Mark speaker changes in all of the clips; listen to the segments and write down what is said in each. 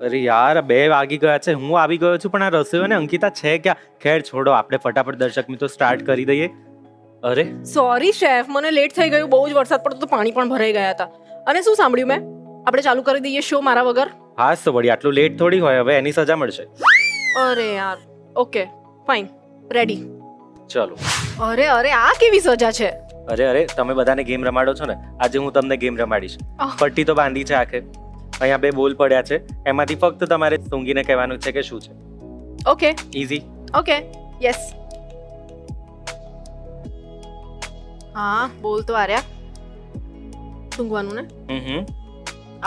Speaker 1: અરે યાર 2 વાગી ગયા છે, હું આવી ગયો છું, પણ આ રસોઈયો ને અંકિતા છે ક્યાં? ખેર છોડો, આપણે ફટાફટ દર્શક મિત્રો સ્ટાર્ટ કરી દઈએ. અરે
Speaker 2: સોરી શેફ, મને લેટ થઈ ગયું. બહુ જ વરસાદ પડતો તો પાણી પણ ભરાઈ ગયા હતા. અને શું સાંભળ્યું મેં? આપણે ચાલુ કરી દઈએ શો મારા વગર.
Speaker 1: હા તો વળી આટલું લેટ થોડી હોય, હવે એની સજા મળશે.
Speaker 2: અરે યાર, ઓકે ફાઇન, રેડી.
Speaker 1: ચલો.
Speaker 2: અરે અરે, આ કેવી સજા છે?
Speaker 1: અરે તમે બધાને ગેમ રમાડો છો ને, આજે હું તમને ગેમ રમાડીશ.
Speaker 2: આહ.
Speaker 1: પટ્ટી તો બાંધી છે આખે. અહીંયા 2 બોલ પડ્યા છે, એમાંથી ફક્ત તમારે સૂંઘીને કહેવાનું છે કે શું છે.
Speaker 2: Okay
Speaker 1: easy.
Speaker 2: Okay, yes. હા, બોલ તો આર્યા. સૂંઘવાનું ને?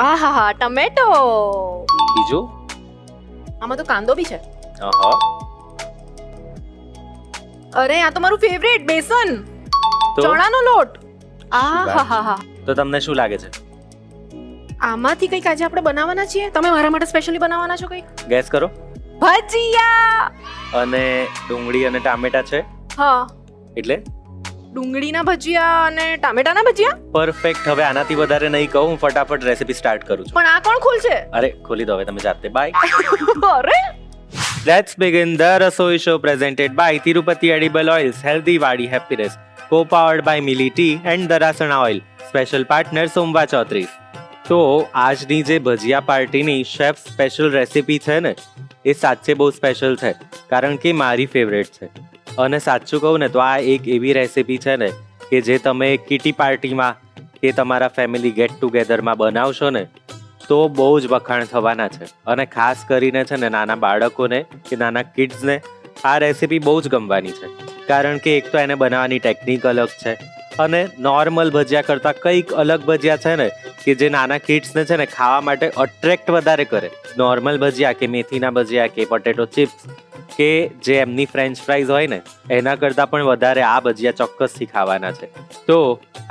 Speaker 2: આહાહા, ટમેટો.
Speaker 1: બીજું?
Speaker 2: આમાં તો કાંદો બી છે.
Speaker 1: અહા.
Speaker 2: અરે આ તો મારું ફેવરેટ, બેસન,
Speaker 1: તો
Speaker 2: ચણાનો લોટ.
Speaker 1: વાત.
Speaker 2: આહાહા.
Speaker 1: તો તમને શું લાગે છે?
Speaker 2: આમાંથી કંઈક આજે આપણે બનાવવાના છીએ. તમે મારા માટે સ્પેશિયલી બનાવવાના છો કંઈક?
Speaker 1: ગેસ કરો.
Speaker 2: ભજીયા.
Speaker 1: અને ડુંગળી અને ટામેટા છે
Speaker 2: હા,
Speaker 1: એટલે
Speaker 2: ડુંગળીના ભજીયા અને ટામેટાના ભજીયા.
Speaker 1: પરફેક્ટ. હવે આનાથી વધારે નહીં કહું, હું ફટાફટ રેસીપી સ્ટાર્ટ કરું છું.
Speaker 2: પણ આ કોણ ખોલશે?
Speaker 1: અરે ખોલી દો હવે તમે જાતે. બાય.
Speaker 2: અરે
Speaker 1: Let's begin the Rasoi Show presented by Tirupati Edible Oils, Healthy Wadi Happiness, co-powered by Mili Tea and Darasana Oil, special partner Somva Chaudhary. તો આજની જે ભજીયા પાર્ટીની શેફ સ્પેશિયલ રેસીપી છે ને, એ સાચે બહુ સ્પેશિયલ છે, કારણ કે મારી ફેવરેટ છે. અને સાચું કહું ને તો આ એક એવી રેસીપી છે ને કે જે તમે કિટી પાર્ટીમાં કે તમારા ફેમિલી ગેટ ટુગેધરમાં બનાવશો ને તો બહુ જ વખાણ થવાના છે. અને ખાસ કરીને છે ને નાના બાળકોને કે નાના કિડ્સને આ રેસીપી બહુ જ ગમવાની છે, કારણ કે એક તો એને બનાવવાની ટેકનિક અલગ છે, અને નોર્મલ ભજીયા કરતાં કંઈક અલગ ભજીયા છે ને કે જે નાના કિડ્સને છે ને ખાવા માટે અટ્રેક્ટ વધારે કરે. નોર્મલ ભજીયા કે મેથીના ભજીયા કે પોટેટો ચિપ્સ કે જે એમની ફ્રેન્ચ ફ્રાઈઝ હોય ને એના કરતાં પણ વધારે આ ભજીયા ચોક્કસથી ખાવાના છે. તો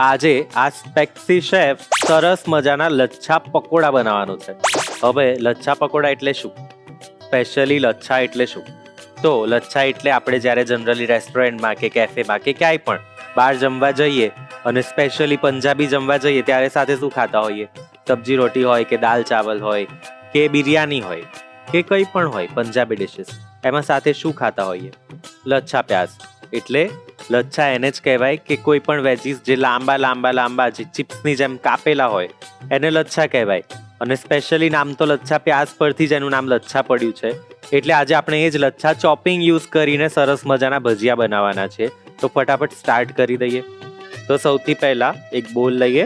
Speaker 1: આજે આ સ્પેક્સી શેફ સરસ મજાના લચ્છા પકોડા બનાવવાનું છે. હવે લચ્છા પકોડા એટલે શું? સ્પેશિયલી લચ્છા એટલે શું? તો લચ્છા એટલે આપણે જ્યારે જનરલી રેસ્ટોરન્ટમાં કે કેફેમાં કે ક્યાંય પણ બહાર જમવા જઈએ અને સ્પેશિયલી પંજાબી જમવા જઈએ ત્યારે સાથે શું ખાતા હોઈએ? સબ્જી રોટી હોય કે દાલ ચાવલ હોય કે બિરયાની હોય કે કંઈ પણ હોય પંજાબી ડિશિસ, એમાં સાથે શું ખાતા હોઈએ? લચ્છા પ્યાઝ. એટલે લચ્છા એને જ કહેવાય કે કોઈ પણ વેજીસ જે લાંબા લાંબા લાંબા જે ચિપ્સની જેમ કાપેલા હોય એને લચ્છા કહેવાય. અને સ્પેશિયલી નામ તો લચ્છા પ્યાઝ પરથી જ એનું નામ લચ્છા પડ્યું છે. એટલે આજે આપણે એ જ લચ્છા ચોપિંગ યુઝ કરીને સરસ મજાના ભજીયા બનાવવાના છે. તો ફટાફટ સ્ટાર્ટ કરી દઈએ. તો સૌથી પહેલાં એક બોલ લઈએ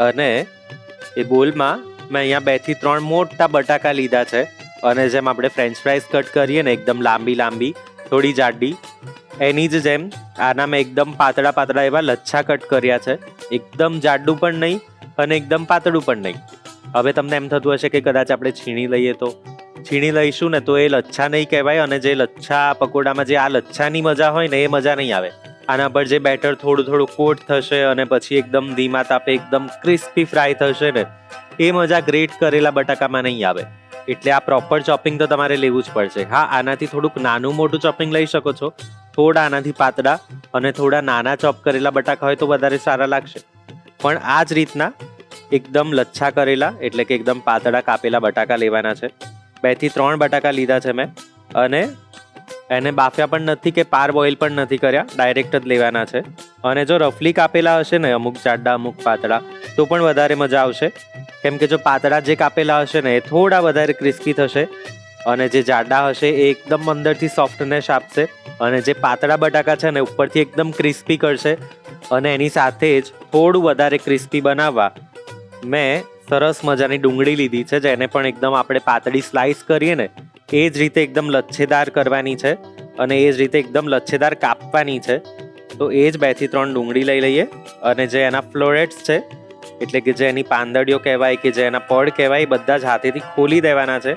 Speaker 1: અને એ બોલમાં મેં અહીંયા 2 થી 3 મોટા બટાકા લીધા છે. અને જેમ આપણે ફ્રેન્ચ ફ્રાઈઝ કટ કરીએ ને એકદમ લાંબી લાંબી થોડી જાડી, એની જ જેમ આના મેં એકદમ પાતળા પાતળા એવા લચ્છા કટ કર્યા છે. એકદમ જાડું પણ નહીં અને એકદમ પાતળું પણ નહીં. હવે તમને એમ થતું હશે કે કદાચ આપણે છીણી લઈએ તો છીણી લઈશું ને તો એ લચ્છા નહીં કહેવાય, અને જે લચ્છા પકોડામાં જે આ લચ્છાની મજા હોય ને એ મજા નહીં આવે. આના પર જે બેટર થોડું થોડું કોટ થશે અને પછી એકદમ ધીમા તાપે એકદમ ક્રિસ્પી ફ્રાય થશે ને એ મજા ગ્રેટ કરેલા બટાકામાં નહીં આવે. એટલે આ પ્રોપર ચોપિંગ તો તમારે લેવું જ પડશે. હા, આનાથી થોડુંક નાનું મોટું ચોપિંગ લઈ શકો છો, થોડા આનાથી પાતળા અને થોડા નાના ચોપ કરેલા બટાકા હોય તો વધારે સારા લાગશે. પણ આ જ રીતના એકદમ લચ્છા કરેલા એટલે કે એકદમ પાતળા કાપેલા બટાકા લેવાના છે. 2 થી 3 બટાકા લીધા છે મેં, અને એને બાફ્યા પણ નથી કે પાર બોઇલ પણ નથી કર્યા, ડાયરેક્ટ જ લેવાના છે. અને જો રફલી કાપેલા હશે ને અમુક જાડા અમુક પાતળા તો પણ વધારે મજા આવશે, કેમ કે જો પાતળા જે કાપેલા હશે ને એ થોડા વધારે ક્રિસ્પી થશે અને જે જાડા હશે એ એકદમ અંદરથી સોફ્ટનેસ આપશે, અને જે પાતળા બટાકા છે ને ઉપરથી એકદમ ક્રિસ્પી કરશે. અને એની સાથે જ થોડું વધારે ક્રિસ્પી બનાવવા મેં સરસ મજાની ડુંગળી લીધી છે, જેને પણ એકદમ આપણે પાતળી સ્લાઇસ કરીએ ને એ જ રીતે એકદમ લચ્છેદાર કરવાની છે અને એ જ રીતે એકદમ લચ્છેદાર કાપવાની છે. તો એ જ 2 થી 3 ડુંગળી લઈ લઈએ, અને જે એના ફ્લોરેટ્સ છે એટલે કે જે એની પાંદડીઓ કહેવાય કે જે એના પડ કહેવાય એ બધા જ હાથેથી ખોલી દેવાના છે,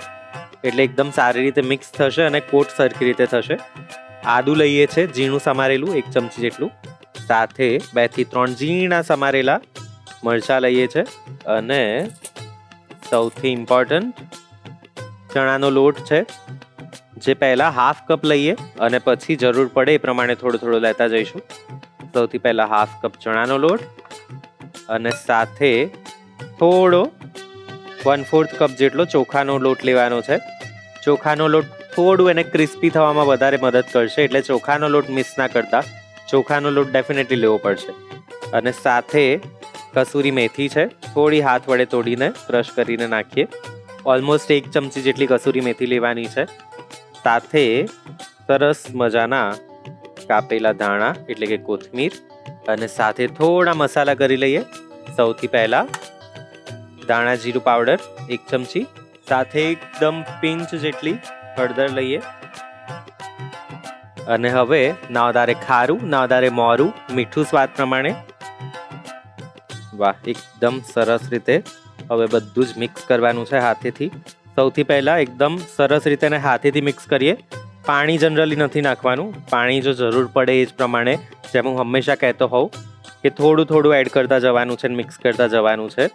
Speaker 1: એટલે એકદમ સારી રીતે મિક્સ થશે અને કોટ સરખી રીતે થશે. આદું લઈએ છે ઝીણું સમારેલું 1 ચમચી જેટલું, સાથે 2 થી 3 ઝીણા સમારેલા મરચાં લઈએ છે, અને સૌથી ઇમ્પોર્ટન્ટ ચણાનો લોટ છે જે પહેલાં ½ કપ લઈએ અને પછી જરૂર પડે એ પ્રમાણે થોડો થોડો લેતા જઈશું. સૌથી પહેલાં ½ કપ ચણાનો લોટ અને સાથે થોડો 1/4 કપ જેટલો ચોખાનો લોટ લેવાનો છે. ચોખાનો લોટ થોડું એને ક્રિસ્પી થવામાં વધારે મદદ કરશે, એટલે ચોખાનો લોટ મિક્સ ના કરતા ચોખાનો લોટ ડેફિનેટલી લેવો પડશે. અને સાથે કસૂરી મેથી છે, થોડી હાથ વડે તોડીને ક્રશ કરીને નાખીએ. ઓલમોસ્ટ 1 ચમચી જેટલી કસૂરી મેથી લેવાની છે. સાથે સરસ મજાના કાપેલા ધાણા એટલે કે કોથમીર, અને સાથે થોડા મસાલા કરી લઈએ. સૌથી પહેલા ધાણા જીરું પાવડર 1 ચમચી, સાથે એકદમ પિંચ જેટલી હળદર લઈએ. અને હવે ના વધારે ખારું ના વધારે મોરું, મીઠું સ્વાદ પ્રમાણે. વાહ, એકદમ સરસ રીતે હવે બધું જ મિક્સ કરવાનું છે હાથેથી. સૌથી પહેલા એકદમ સરસ રીતે એને હાથેથી મિક્સ કરીએ. પાણી જનરલી નથી નાખવાનું. પાણી જો જરૂર પડે એ જ પ્રમાણે, જેમ હું હંમેશા કહેતો હોઉં કે થોડું થોડું એડ કરતા જવાનું છે, મિક્સ કરતા જવાનું છે.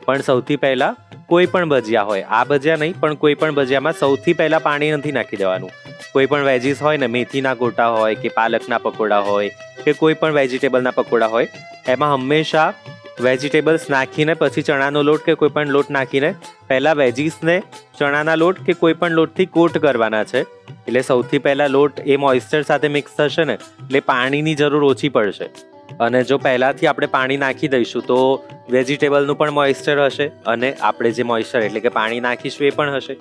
Speaker 1: પણ સૌથી પહેલાં કોઈ પણ ભજીયા હોય, આ ભજીયા નહીં પણ કોઈ પણ ભજીયામાં સૌથી પહેલાં પાણી નથી નાખી દેવાનું. કોઈ પણ વેજીસ હોય ને, મેથીના ગોટા હોય કે પાલકના પકોડા હોય કે કોઈ પણ વેજીટેબલના પકોડા હોય, એમાં હંમેશા વેજીટેબલ્સ નાખીને પછી ચણાનો લોટ કે કોઈ પણ લોટ નાખીને પહેલાં વેજીસને ચણાના લોટ કે કોઈ પણ લોટથી કોટ કરવાના છે. એટલે સૌથી પહેલાં લોટ એ મોઇસ્ચર સાથે મિક્સ થશે ને, એટલે પાણીની જરૂર ઓછી પડશે. અને જો પહેલાંથી આપણે પાણી નાખી દઈશું તો વેજીટેબલનું પણ મોઇસ્ચર હશે અને આપણે જે મોઇસ્ચર એટલે કે પાણી નાખીશું એ પણ હશે.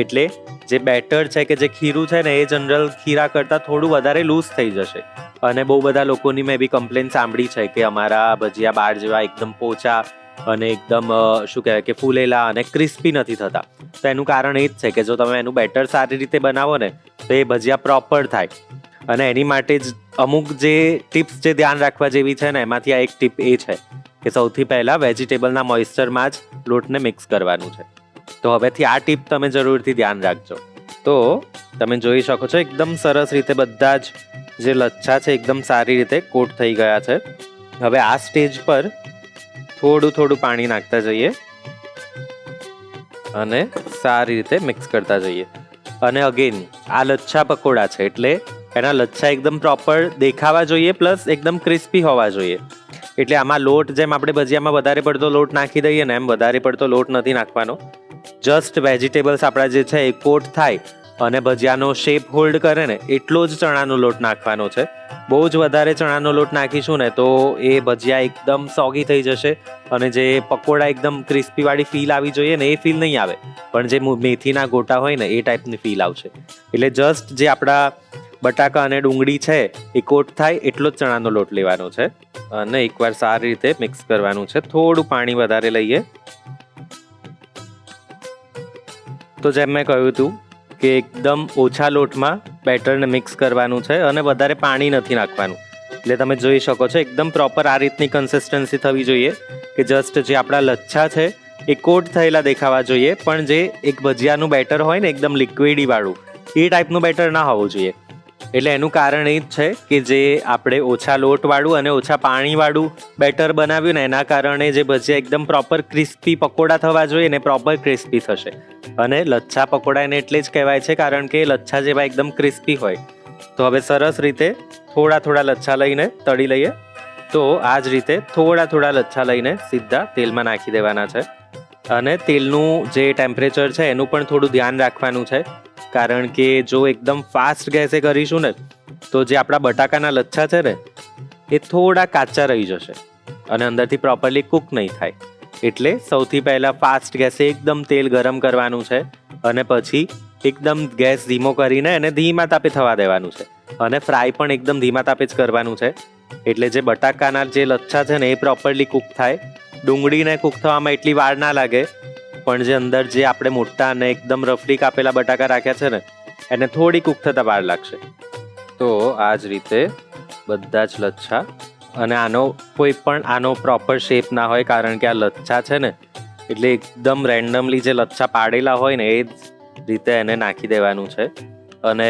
Speaker 1: એટલે જે બેટર છે કે જે ખીરું છે ને, એ જનરલ ખીરા કરતાં થોડું વધારે લૂઝ થઈ જશે. અને બહુ બધા લોકોની મેં બી કમ્પ્લેન સાંભળી છે કે અમારા ભજીયા બાર જેવા એકદમ પોચા અને એકદમ શું કહેવાય કે ફૂલેલા અને ક્રિસ્પી નથી થતા. તો એનું કારણ એ જ છે કે જો તમે એનું બેટર સારી રીતે બનાવો ને, તો એ ભજીયા પ્રોપર થાય. અને એની માટે જ અમુક જે ટિપ્સ જે ધ્યાન રાખવા જેવી છે ને, એમાંથી આ એક ટીપ એ છે કે સૌથી પહેલાં વેજીટેબલના મોઇસ્ચરમાં જ લોટને મિક્સ કરવાનું છે. તો હવેથી આ ટીપ તમે જરૂરથી ધ્યાન રાખજો. તો તમે જોઈ શકો છો એકદમ સરસ રીતે બધા જ જે લચ્છા છે એકદમ સારી રીતે કોટ થઈ ગયા છે. હવે આ સ્ટેજ પર થોડું થોડું પાણી નાખતા જઈએ અને સારી રીતે મિક્સ કરતા જઈએ. અને અગેન આ લચ્છા પકોડા છે એટલે એના લચ્છા એકદમ પ્રોપર દેખાવા જોઈએ, પ્લસ એકદમ ક્રિસ્પી હોવા જોઈએ. એટલે આમાં લોટ જેમ આપણે ભજીયામાં વધારે પડતો લોટ નાખી દઈએ ને, એમ વધારે પડતો લોટ નથી નાખવાનો. જસ્ટ વેજીટેબલ્સ આપણા જે છે એ કોટ થાય અને ભજીયાનો શેપ હોલ્ડ કરે ને, એટલો જ ચણાનો લોટ નાખવાનો છે. બહુ જ વધારે ચણાનો લોટ નાખીશું ને તો એ ભજીયા એકદમ સોગી થઈ જશે અને જે પકોડા એકદમ ક્રિસ્પીવાળી ફીલ આવી જોઈએ ને, એ ફીલ નહીં આવે. પણ જે મેથીના ગોટા હોય ને, એ ટાઈપની ફીલ આવશે. એટલે જસ્ટ જે આપણા બટાકા અને ડુંગળી છે એ કોટ થાય એટલો જ ચણાનો લોટ લેવાનો છે અને એકવાર સારી રીતે મિક્સ કરવાનું છે. થોડું પાણી વધારે લઈએ. તો જેમ મેં કહ્યું હતું કે એકદમ ઓછા લોટમાં બેટરને મિક્સ કરવાનું છે અને વધારે પાણી નથી નાખવાનું. એટલે તમે જોઈ શકો છો એકદમ પ્રોપર આ રીતની કન્સિસ્ટન્સી થવી જોઈએ કે જસ્ટ જે આપણા લચ્છા છે એ કોટ થયેલા દેખાવા જોઈએ, પણ જે એક ભજીયાનું બેટર હોય ને એકદમ લિક્વિડી વાળું, એ ટાઈપનું બેટર ના હોવું જોઈએ. એટલે એનું કારણ એ જ છે કે જે આપણે ઓછા લોટવાળું અને ઓછા પાણીવાળું બેટર બનાવ્યું ને, એના કારણે જે ભજીયા એકદમ પ્રોપર ક્રિસ્પી પકોડા થવા જોઈએ ને, પ્રોપર ક્રિસ્પી થશે. અને લચ્છા પકોડા એને એટલે જ કહેવાય છે કારણ કે લચ્છા જેવા એકદમ ક્રિસ્પી હોય. તો હવે સરસ રીતે થોડા થોડા લચ્છા લઈને તળી લઈએ. તો આ જ રીતે થોડા થોડા લચ્છા લઈને સીધા તેલમાં નાખી દેવાના છે. અને તેલનું જે ટેમ્પરેચર છે એનું પણ થોડું ધ્યાન રાખવાનું છે, કારણ કે જો એકદમ ફાસ્ટ ગેસે કરીશું ને તો જે આપણા બટાકાના લચ્છા છે ને એ થોડા કાચા રહી જશે અને અંદરથી પ્રોપરલી કૂક નહીં થાય. એટલે સૌથી પહેલાં ફાસ્ટ ગેસે એકદમ તેલ ગરમ કરવાનું છે અને પછી એકદમ ગેસ ધીમો કરીને એને ધીમા તાપે થવા દેવાનું છે. અને ફ્રાય પણ એકદમ ધીમા તાપે જ કરવાનું છે, એટલે જે બટાકાના જે લચ્છા છે ને એ પ્રોપરલી કૂક થાય. ડુંગળીને કૂક થવામાં એટલી વાર ના લાગે, પણ જે અંદર જે આપણે મોટા અને એકદમ રફલી કાપેલા બટાકા રાખ્યા છે ને, એને થોડી કૂક થતાં વાર લાગશે. તો આ જ રીતે બધા જ લચ્છા, અને આનો પ્રોપર શેપ ના હોય કારણ કે આ લચ્છા છે ને એટલે એકદમ રેન્ડમલી જે લચ્છા પાડેલા હોય ને એ જ રીતે એને નાખી દેવાનું છે. અને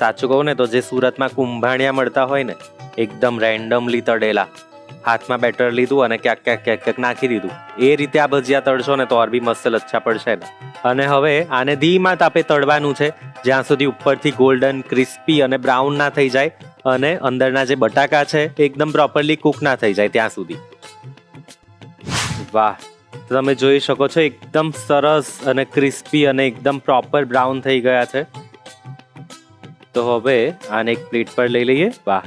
Speaker 1: સાચું કહું ને તો જે સુરતમાં કુંભાણિયા મળતા હોય ને એકદમ રેન્ડમલી તળેલા, હાથમાં બેટર લીધું અને ક્યાંક નાખી દીધું, એ રીતે આ ભજીયા તળશો ને તો બી મસ્ત લચ્છા પડશે ને. અને હવે આને ધીમા તાપે તળવાનું છે જ્યાં સુધી ઉપરથી ગોલ્ડન ક્રિસ્પી અને બ્રાઉન ના થઈ જાય અને અંદરના જે બટાકા છે એકદમ પ્રોપરલી કૂક ના થઈ જાય ત્યાં સુધી. વાહ, તો તમે જોઈ શકો છો એકદમ સરસ અને ક્રિસ્પી અને એકદમ પ્રોપર બ્રાઉન થઈ ગયા છે. તો હવે આને એક પ્લેટ પર લઈ લઈએ. વાહ,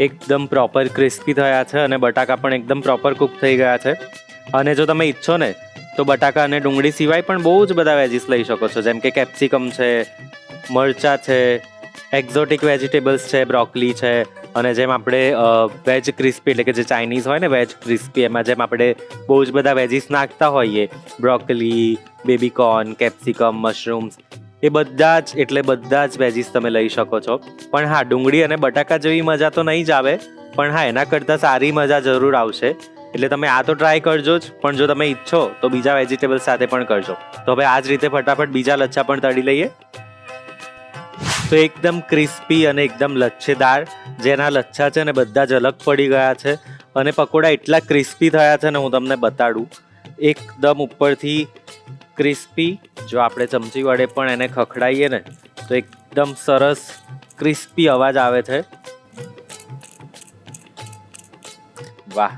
Speaker 1: એકદમ પ્રોપર ક્રિસ્પી થયા છે અને બટાકા પણ એકદમ પ્રોપર કુક થઈ ગયા છે. અને જો તમે ઈચ્છો ને તો બટાકા અને ડુંગળી સિવાય પણ બહુ જ બધા વેજીસ લઈ શકો છો, જેમ કે કેપ્સિકમ છે, મરચાં છે, એક્ઝોટિક વેજીટેબલ્સ છે, બ્રોકલી છે, અને જેમ આપણે વેજ ક્રિસ્પી એટલે કે જે ચાઇનીઝ હોય ને વેજ ક્રિસ્પી, એમાં જેમ આપણે બહુ જ બધા વેજીસ નાખતા હોઈએ, બ્રોકલી, બેબીકોર્ન, કેપ્સિકમ, મશરૂમ્સ, એ બધા જ વેજીસ તમે લઈ શકો છો. પણ હા, ડુંગળી અને બટાકા જેવી મજા તો નહીં જ આવે, પણ હા, એના કરતાં સારી મજા જરૂર આવશે. એટલે તમે આ તો ટ્રાય કરજો જ, પણ જો તમે ઈચ્છો તો બીજા વેજીટેબલ સાથે પણ કરજો. તો હવે આ જ રીતે ફટાફટ બીજા લચ્છા પણ તળી લઈએ. તો એકદમ ક્રિસ્પી અને એકદમ લચ્છેદાર જેના લચ્છા છે ને બધા જ અલગ પડી ગયા છે, અને પકોડા એટલા ક્રિસ્પી થયા છે ને હું તમને બતાડું. એકદમ ઉપરથી ક્રિસ્પી. જો આપણે ચમચી વડે પણ એને ખખડાઈએ ને તો એકદમ સરસ ક્રિસ્પી અવાજ આવે છે. વાહ!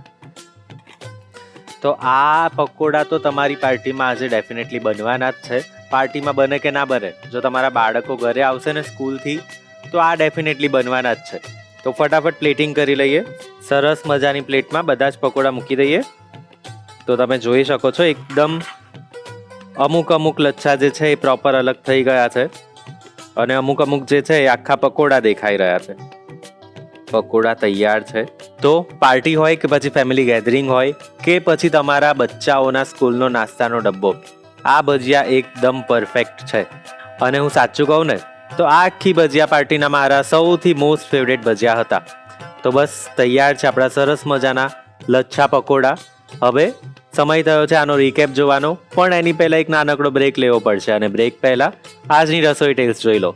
Speaker 1: તો આ પકોડા તો તમારી પાર્ટીમાં આજે ડેફિનેટલી બનવાના જ છે. પાર્ટીમાં બને કે ના બને, જો તમારા બાળકો ઘરે આવશે ને સ્કૂલથી તો આ ડેફિનેટલી બનવાના જ છે. તો ફટાફટ પ્લેટિંગ કરી લઈએ. સરસ મજાની પ્લેટમાં બધા જ પકોડા મૂકી દઈએ. તો તમે જોઈ શકો છો એકદમ અમુક લચ્છા જે છે એ પ્રોપર અલગ થઈ ગયા છે, અને અમુક જે છે એ આખા પકોડા દેખાઈ રહ્યા છે. પકોડા તૈયાર છે. તો પાર્ટી હોય કે પછી ફેમિલી ગેધરિંગ હોય કે પછી તમારા બચ્ચાઓના સ્કૂલનો નાસ્તાનો ડબ્બો, આ ભજીયા એકદમ પરફેક્ટ છે. અને હું સાચું કહું ને તો આ આખી ભજીયા પાર્ટીના મારા સૌથી મોસ્ટ ફેવરેટ ભજીયા હતા. તો બસ તૈયાર છે આપણા સરસ મજાના લચ્છા પકોડા. હવે સમય થયો છે આનો રીકેપ જોવાનો, પણ એની પહેલાં એક નાનકડો બ્રેક લેવો પડશે, અને બ્રેક પહેલાં આજની રસોઈ ટેલ્સ જોઈ લો.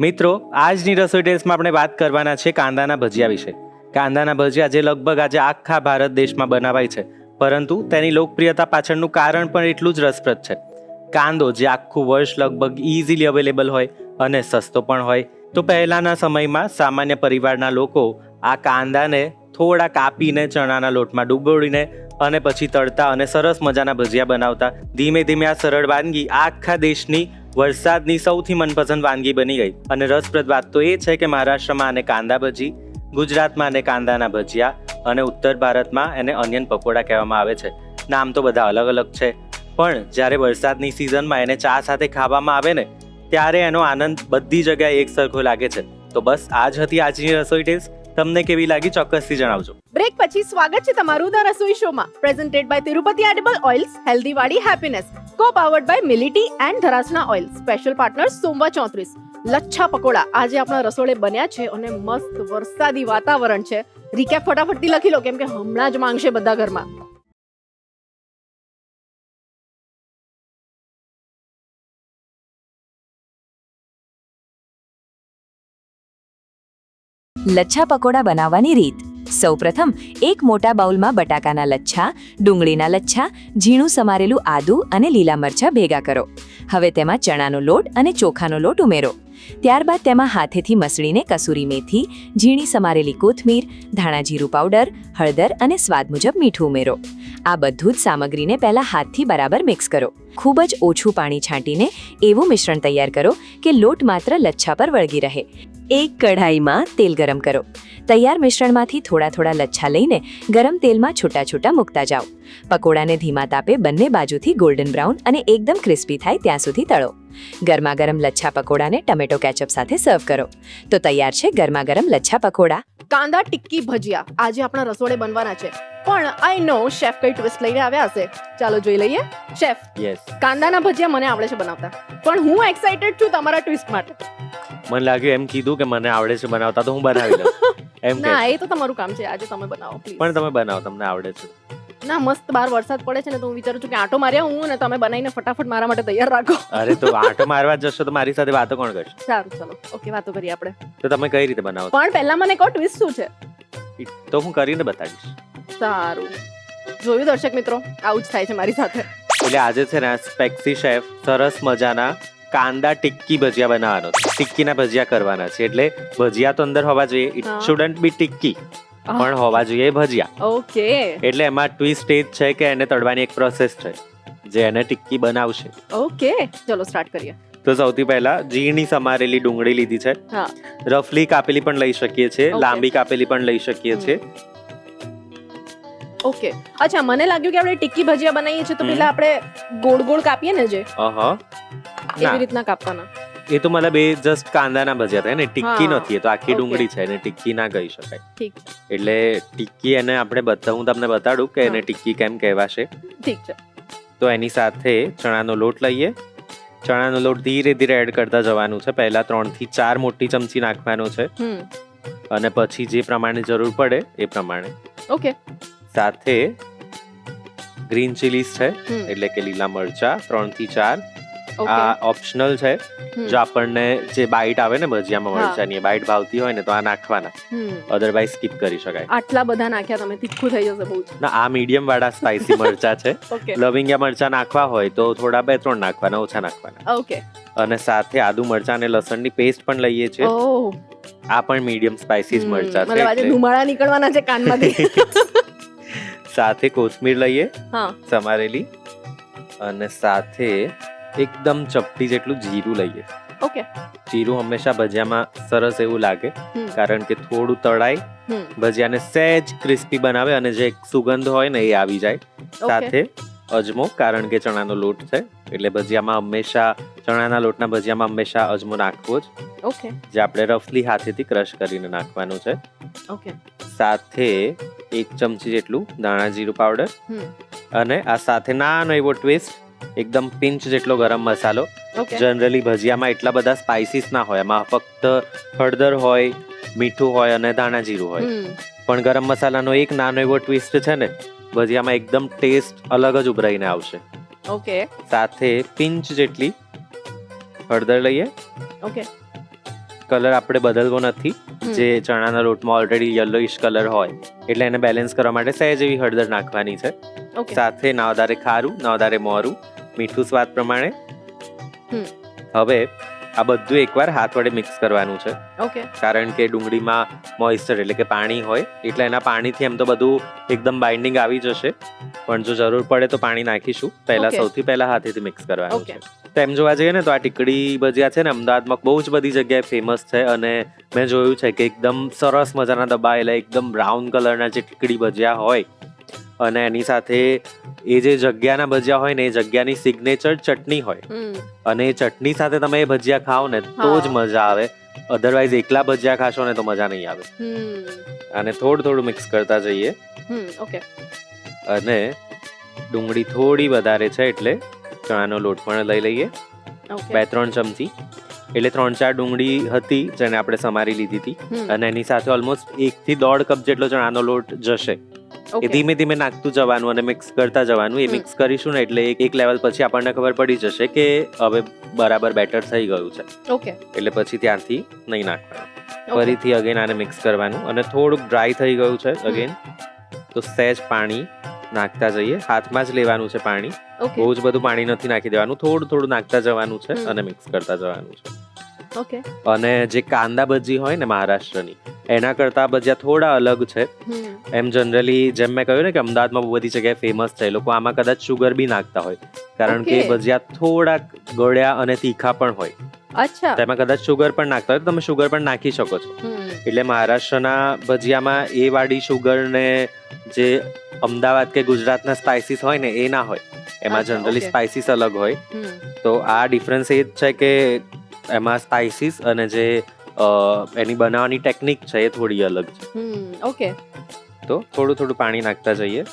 Speaker 1: મિત્રો, આજની રસોઈ ટેલ્સમાં આપણે વાત કરવાના છે કાંદાના ભજીયા વિશે. કાંદાના ભજીયા જે લગભગ આજે આખા ભારત દેશમાં બનાવાય છે, પરંતુ તેની લોકપ્રિયતા પાછળનું કારણ પણ એટલું જ રસપ્રદ છે. કાંદો જે આખું વર્ષ લગભગ ઇઝીલી અવેલેબલ હોય અને સસ્તો પણ હોય, તો પહેલાંના સમયમાં સામાન્ય પરિવારના લોકો આ કાંદાને થોડા કાપીને ચણાના લોટમાં ડૂબોળીને અને પછી તળતા અને સરસ મજાના ભજીયા બનાવતા. ધીમે ધીમે આ સરળ વાનગી આખા દેશની વરસાદની સૌથી મનપસંદ વાનગી બની ગઈ. અને રસપ્રદ વાત તો એ છે કે મહારાષ્ટ્રમાં આને કાંદા ભજી, ગુજરાતમાં આને કાંદાના ભજીયા, અને ઉત્તર ભારતમાં એને ઓનિયન પકોડા કહેવામાં આવે છે. નામ તો બધા અલગ અલગ છે, પણ જ્યારે વરસાદની સિઝનમાં એને ચા સાથે ખાવામાં આવે ને ત્યારે એનો આનંદ બધી જગ્યાએ એક સરખો લાગે છે. તો બસ આ જ હતી આજની રસોઈ ટેલ્સ. તમને કેવી લાગી ચોક્કસથી જણાવજો.
Speaker 2: બ્રેક પછી સ્વાગત છે તમારું ધ રસોઈ શોમાં, presented by Tirupati edible oils, healthy વાડી હેપીનેસ, co-powered by મિલી ટી and Dharasana oil, special partner સોમવા 34. લચ્છા પકોડા આજે આપણા રસોડે બન્યા છે અને મસ્ત વરસાદી વાતાવરણ છે. રીકેપ ફટાફટથી લખી લો, કેમ કે હમણાં જ માંગશે બધા ઘરમાં.
Speaker 3: લચ્છા પકોડા બનાવવાની રીત. સૌપ્રથમ એક મોટા બાઉલમાં બટાકાના લચ્છા, ડુંગળીના લચ્છા, ઝીણું સમારેલું આદું અને લીલા મરચાં ભેગા કરો. હવે તેમાં ચણાનો લોટ અને ચોખાનો લોટ ઉમેરો. ત્યારબાદ તેમાં હાથેથી મસળીને કસૂરી મેથી, ઝીણી સમારેલી કોથમીર, ધાણા જીરું પાવડર, હળદર અને સ્વાદ મુજબ મીઠું ઉમેરો. આ બધું જ સામગ્રીને પહેલા હાથથી બરાબર મિક્સ કરો. ખૂબ જ ઓછું પાણી છાંટીને એવું મિશ્રણ તૈયાર કરો કે લોટ માત્ર લચ્છા પર વળગી રહે. એક કઢાઈમાં તેલ ગરમ કરો. તૈયાર મિશ્રણમાંથી થોડા થોડા લચ્છા લઈને ગરમ તેલમાં છૂટા છૂટા મૂકતા જાઓ. પકોડાને ધીમા તાપે બંને બાજુથી ગોલ્ડન બ્રાઉન અને એકદમ ક્રિસ્પી થાય ત્યાં સુધી તળો. ગરમા ગરમ લચ્છા પકોડાને ટમેટો કેચઅપ સાથે સર્વ કરો. તો તૈયાર છે ગરમા ગરમ લચ્છા પકોડા.
Speaker 2: કાંદા ટિક્કી ભજીયા આજે આપણા રસોડે બનવાના છે, પણ આઈ નો શેફ કઈ ટ્વિસ્ટ લઈને આવ્યા હશે. ચાલો જોઈ લઈએ. શેફ,
Speaker 1: યસ,
Speaker 2: કાંદાના ભજીયા મને આવડે છે બનાવતા, પણ હું એક્સાઇટેડ છું તમારા ટ્વિસ્ટ માટે.
Speaker 1: મને લાગ્યું એમ કીધું કે મને આવડે છે બનાવતા તો હું બનાવી લઉં એમ કે.
Speaker 2: ના, એ તો તમારું કામ છે, આજે તમે બનાવો પ્લીઝ.
Speaker 1: પણ તમે બનાવો, તમને આવડે છે.
Speaker 2: ના, મસ્ત બહાર વરસાદ પડે છે ને, તો હું વિચારું છું કે આંટો માર્યા હું ને તમે બનાવીને ફટાફટ મારા માટે તૈયાર રાખો.
Speaker 1: અરે તો આંટો મારવા જશો તો મારી સાથે વાતો કોણ કરશે?
Speaker 2: સારું, ચલો ઓકે, વાતો કરીએ આપણે.
Speaker 1: તો તમે કઈ રીતે બનાવો?
Speaker 2: પણ પહેલા મને કહો ટ્વિસ્ટ શું છે?
Speaker 1: તો હું કરીને બતાવીશ.
Speaker 2: સારું, જોયું દર્શક મિત્રો, આવું જ થાય છે મારી સાથે.
Speaker 1: એટલે આજે છે ને સ્પેક્સી શેફ સરસ મજાના કાંદા ટિક્કી ભજીયા બનાવવાનો છે. ટિક્કીના ભજીયા કરવાના છે, એટલે ભજીયા તો અંદર હોવા જોઈએ. ઇટ શુડન્ટ બી ટિક્કી. પણ હોવા જોઈએ ભજીયા.
Speaker 2: ઓકે.
Speaker 1: એટલે એમાં ટ્વિસ્ટ એ જ છે કે એને તળવાની એક પ્રોસેસ છે જે એને ટિક્કી બનાવશે.
Speaker 2: ઓકે, ચલો સ્ટાર્ટ કરીએ.
Speaker 1: તો સૌથી પહેલા ઝીણી સમારેલી ડુંગળી લીધી છે.
Speaker 2: હા.
Speaker 1: રફલી કાપેલી પણ લઈ શકીએ છીએ,
Speaker 2: Okay.
Speaker 1: લાંબી કાપેલી પણ લઈ શકીએ છીએ.
Speaker 2: ઓકે. અચ્છા, મને લાગ્યું કે આપણે ટિક્કી ભજીયા બનાવીએ છીએ તો
Speaker 1: હમ.
Speaker 2: પેલા આપણે ગોળ ગોળ કાપીએ ને જે
Speaker 1: અહ
Speaker 2: એવી
Speaker 1: ના,
Speaker 2: રીતના કાપવાના.
Speaker 1: એ તો મતલબ એ જસ્ટ કાંદાના ભજીયા થાય ને, ટિક્કી
Speaker 2: હા.
Speaker 1: નથી, એ તો આખી
Speaker 2: Okay.
Speaker 1: ડુંગળી છે, એને ટિક્કી ના કહી શકાય.
Speaker 2: ઠીક છે.
Speaker 1: એટલે ટિક્કી એને આપણે હું તમને બતાડું કે એને
Speaker 2: હા.
Speaker 1: ટિક્કી કેમ કહેવાશે.
Speaker 2: ઠીક છે.
Speaker 1: તો એની સાથે ચણાનો લોટ લઈએ. ચણાનો લોટ ધીરે ધીરે એડ કરતા જવાનું છે. પહેલા 3 થી 4 મોટી ચમચી નાખવાનો છે
Speaker 2: હમ.
Speaker 1: અને પછી જે પ્રમાણે જરૂર પડે એ પ્રમાણે.
Speaker 2: ઓકે.
Speaker 1: સાથે ગ્રીન ચીલીઝ છે,
Speaker 2: હમ.
Speaker 1: એટલે કે લીલા મરચા 3 થી 4.
Speaker 2: ઓકે.
Speaker 1: આ ઓપ્શનલ છે.
Speaker 2: હમ.
Speaker 1: જો આપણને જે બાઈટ આવે ને ભજીયામાં
Speaker 2: હા.
Speaker 1: મરચાની, એ બાઈટ ભાવતી હોય ને તો આ નાખવાના,
Speaker 2: હમ.
Speaker 1: અધરવાઇઝ સ્કીપ કરી શકાય.
Speaker 2: આટલા બધા નાખ્યા તમે, તીખું થઈ જશે બહુ જ.
Speaker 1: ના, આ મીડિયમ વાળા સ્પાઈસી મરચા છે.
Speaker 2: ઓકે.
Speaker 1: લવિંગિયા મરચા નાખવા હોય તો થોડા 2-3 નાખવાના, ઓછા નાખવાના.
Speaker 2: ઓકે.
Speaker 1: અને સાથે આદુ મરચા અને લસણની પેસ્ટ પણ લઈએ છીએ.
Speaker 2: ઓહ.
Speaker 1: આ પણ મીડિયમ સ્પાઈસી જ મરચા છે
Speaker 2: મતલબ આજે
Speaker 1: એટલે.
Speaker 2: ધુમાડા નીકળવાના છે કાનમાંથી.
Speaker 1: સાથે કોથમીર લઈએ
Speaker 2: હા.
Speaker 1: સમારેલી, અને સાથે એકદમ ચપટી જેટલું જીરું લઈએ.
Speaker 2: ઓકે.
Speaker 1: જીરું હંમેશા ભજીયામાં સરસ એવું લાગે,
Speaker 2: હમ.
Speaker 1: કારણ કે થોડું તળાય,
Speaker 2: હમ.
Speaker 1: ભજીયાને સહેજ ક્રિસ્પી બનાવે અને જે એક સુગંધ હોય ને એ આવી જાય. સાથે અજમો, કારણ કે ચણાનો લોટ છે એટલે ભજીયામાં હંમેશા, ચણાના લોટના ભજીયામાં હંમેશા અજમો નાખવો જ,
Speaker 2: ઓકે.
Speaker 1: જે આપણે રફલી હાથેથી ક્રશ કરીને નાખવાનું છે.
Speaker 2: ઓકે.
Speaker 1: સાથે 1 ચમચી જેટલું દાણા જીરું પાવડર,
Speaker 2: હમ.
Speaker 1: અને આ સાથે નાનો એવો ટ્વિસ્ટ, એકદમ પિંચ જેટલો ગરમ મસાલો.
Speaker 2: ઓકે.
Speaker 1: જનરલી ભજીયામાં એટલા બધા સ્પાઇસીસ ના હોય, એમાં ફક્ત હળદર હોય, મીઠું હોય અને ધાણા જીરું હોય.
Speaker 2: હમ.
Speaker 1: પણ ગરમ મસાલાનો એક નાનો એવો ટ્વિસ્ટ છે ને, ભજીયામાં એકદમ ટેસ્ટ અલગ જ ઉભરાઈને આવશે.
Speaker 2: ઓકે.
Speaker 1: સાથે પિંચ જેટલી હળદર લઈએ.
Speaker 2: ઓકે.
Speaker 1: કલર આપણે બદલવો નથી,
Speaker 2: હમ.
Speaker 1: જે ચણાના લોટમાં ઓલરેડી યલોઇશ કલર હોય એટલે એને બેલેન્સ કરવા માટે સહેજ એવી હળદર નાખવાની છે.
Speaker 2: ઓકે.
Speaker 1: સાથે ના વધારે ખારું, ના વધારે મોરું, મીઠું સ્વાદ પ્રમાણે.
Speaker 2: હમ.
Speaker 1: હવે આ બધું એકવાર હાથ વડે મિક્સ કરવાનું છે,
Speaker 2: ઓકે.
Speaker 1: કારણ કે ડુંગળીમાં મોઇસ્ચર એટલે કે પાણી હોય, એટલે એના પાણીથી એમ તો બધું એકદમ બાઇન્ડિંગ આવી જશે, પણ જો જરૂર પડે તો પાણી નાખીશું. પહેલા
Speaker 2: Okay.
Speaker 1: સૌથી પહેલા હાથેથી મિક્સ કરવાનું
Speaker 2: Okay.
Speaker 1: છે. તો એમ જોવા જઈએ ને તો આ ટીકડી ભજીયા છે ને, અમદાવાદમાં બહુ જ બધી જગ્યાએ ફેમસ છે, અને મેં જોયું છે કે એકદમ સરસ મજાના દબાયેલા એકદમ બ્રાઉન કલરના જે ટીકડી ભજીયા હોય, અને એની સાથે એ જે જગ્યાના ભજીયા હોય ને, એ જગ્યાની સિગ્નેચર ચટણી હોય,
Speaker 2: હમ.
Speaker 1: અને એ ચટણી સાથે તમે એ ભજીયા ખાઓ ને તો જ
Speaker 2: હા.
Speaker 1: મજા આવે. અધરવાઇઝ એકલા ભજીયા ખાશો ને તો મજા નહીં આવે.
Speaker 2: હમ.
Speaker 1: અને થોડું મિક્સ કરતા જઈએ.
Speaker 2: હમ. ઓકે.
Speaker 1: અને ડુંગળી થોડી વધારે છે એટલે ચણાનો લોટ પણ લઈ લઈએ,
Speaker 2: ઓકે.
Speaker 1: 2-3 ચમચી. એટલે 3-4 ડુંગળી હતી જેને આપણે સમારી લીધી હતી,
Speaker 2: હમ.
Speaker 1: અને એની સાથે ઓલમોસ્ટ 1 થી 1.5 કપ જેટલો ચણાનો લોટ જશે. એ
Speaker 2: ઓકે.
Speaker 1: ધીમે ધીમે નાખતું જવાનું અને મિક્સ કરતા જવાનું. એ
Speaker 2: હમ.
Speaker 1: મિક્સ કરીશું ને એટલે એક લેવલ પછી આપણને ખબર પડી જશે કે હવે બરાબર બેટર થઈ ગયું છે,
Speaker 2: ઓકે.
Speaker 1: એટલે પછી ત્યાંથી નહીં નાખવાનું.
Speaker 2: ઓકે.
Speaker 1: ફરીથી અગેન આને મિક્સ કરવાનું, અને થોડુંક ડ્રાય થઈ ગયું છે અગેન તો સહેજ પાણી નાખતા જઈએ. હાથમાં જ લેવાનું છે પાણી,
Speaker 2: ઓકે.
Speaker 1: બહુ જ બધું પાણી નથી નાખી દેવાનું, થોડું નાખતા જવાનું છે
Speaker 2: હમ.
Speaker 1: અને મિક્સ કરતા જવાનું છે.
Speaker 2: ઓકે.
Speaker 1: અને જે કાંદા ભજી હોય ને મહારાષ્ટ્રની, એના કરતા ભજીયા થોડા અલગ છે.
Speaker 2: હમ.
Speaker 1: એમ જનરલી જેમ મેં કહ્યું ને કે અમદાવાદમાં બહુ બધી જગ્યાએ ફેમસ છે, એ લોકો આમાં કદાચ શુગર બી નાખતા હોય, કારણ કે
Speaker 2: Okay.
Speaker 1: ભજીયા થોડાક ગળ્યા અને તીખા પણ હોય,
Speaker 2: અચ્છા.
Speaker 1: તેમાં કદાચ શુગર પણ નાખતા હોય તો તમે શુગર પણ નાખી શકો છો.
Speaker 2: હમ.
Speaker 1: એટલે મહારાષ્ટ્રના ભજીયામાં એ વાળી શુગર ને જે અમદાવાદ કે ગુજરાતના સ્પાઇસીસ હોય ને એ ના હોય, એમાં
Speaker 2: અચ્છા,
Speaker 1: જનરલી
Speaker 2: okay.
Speaker 1: સ્પાઇસીસ અલગ હોય.
Speaker 2: હમ.
Speaker 1: તો આ ડિફરન્સ એ જ છે કે એમાં સ્પાઇસીસ અને જે એની બનાવવાની ટેકનિક છે એ થોડી અલગ છે.
Speaker 2: હમ. ઓકે.
Speaker 1: તો થોડું પાણી નાખતા જઈએ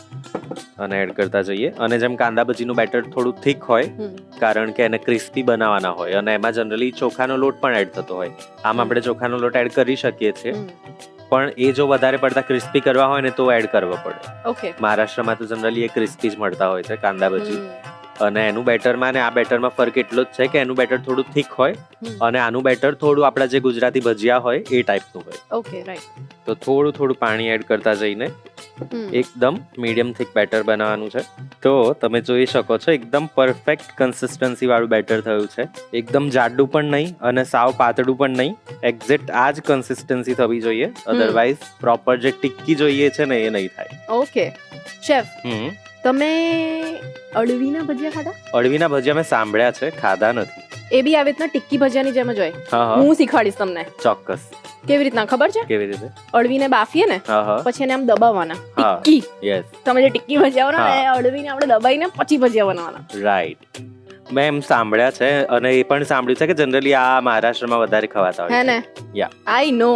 Speaker 1: અને એડ કરતા જઈએ. અને જેમ કાંદા ભજીનું બેટર થોડું થીક હોય,
Speaker 2: હમ.
Speaker 1: કારણ કે એને ક્રિસ્પી બનાવવાના હોય, અને એમાં જનરલી ચોખાનો લોટ પણ એડ થતો હોય. આમ આપણે ચોખાનો લોટ એડ કરી શકીએ છીએ,
Speaker 2: હમ.
Speaker 1: પણ એ જો વધારે પડતા ક્રિસ્પી કરવા હોય ને તો એડ કરવો પડે.
Speaker 2: ઓકે.
Speaker 1: મહારાષ્ટ્રમાં તો જનરલી એ ક્રિસ્પી જ મળતા હોય છે કાંદા ભજી.
Speaker 2: હમ.
Speaker 1: અને એનું બેટરમાં ને આ બેટરમાં ફરક એટલો જ છે કે એનું બેટર થોડું થીક હોય,
Speaker 2: હમ.
Speaker 1: અને આનું બેટર થોડું આપણા જે ગુજરાતી ભજીયા હોય એ ટાઈપનું હોય.
Speaker 2: ઓકે. રાઈટ.
Speaker 1: તો થોડું પાણી એડ કરતા જઈને એકદમ મીડિયમ થિક બેટર બનાવવાનું છે. તો તમે જોઈ શકો છો એકદમ પરફેક્ટ કન્સિસ્ટન્સી વાળું બેટર થયું છે. એકદમ જાડું પણ નહીં અને સાવ પાતળું પણ નહીં. એક્ઝેક્ટ આ જ કન્સિસ્ટન્સી થવી જોઈએ, અધરવાઇઝ પ્રોપર જે ટિક્કી જોઈએ છે ને એ નહીં થાય.
Speaker 2: ઓકે શેફ, તમે અળવીના ભજીયા ખાધા?
Speaker 1: અળવીના ભજીયા મેં સાંભળ્યા છે, ખાધા નથી.
Speaker 2: એ બી આવી રીતના ટિક્કી ભજીયાની જેમ જ હોય.
Speaker 1: હા હા,
Speaker 2: હું શીખવાડીશ તમને
Speaker 1: ચોક્કસ.
Speaker 2: કેવી રીતના ખબર છે?
Speaker 1: કેવી રીતે?
Speaker 2: અળવીને બાફીએ ને
Speaker 1: હા હા,
Speaker 2: પછી એને આમ દબાવવાના.
Speaker 1: હા.
Speaker 2: ટિક્કી,
Speaker 1: યસ,
Speaker 2: તમે જે ટિક્કી ભજીયા બનાવો ને,
Speaker 1: હા.
Speaker 2: અળવીને આપણે દબાઈને પછી ભજીયા બનાવવાના.
Speaker 1: રાઈટ. મેં એમ સાંભળ્યા છે અને એ પણ સાંભળ્યું છે કે જનરલી આ મહારાષ્ટ્રમાં વધારે ખવાતા
Speaker 2: હે
Speaker 1: હોય
Speaker 2: ને?
Speaker 1: છે. યા,
Speaker 2: આઈ નો.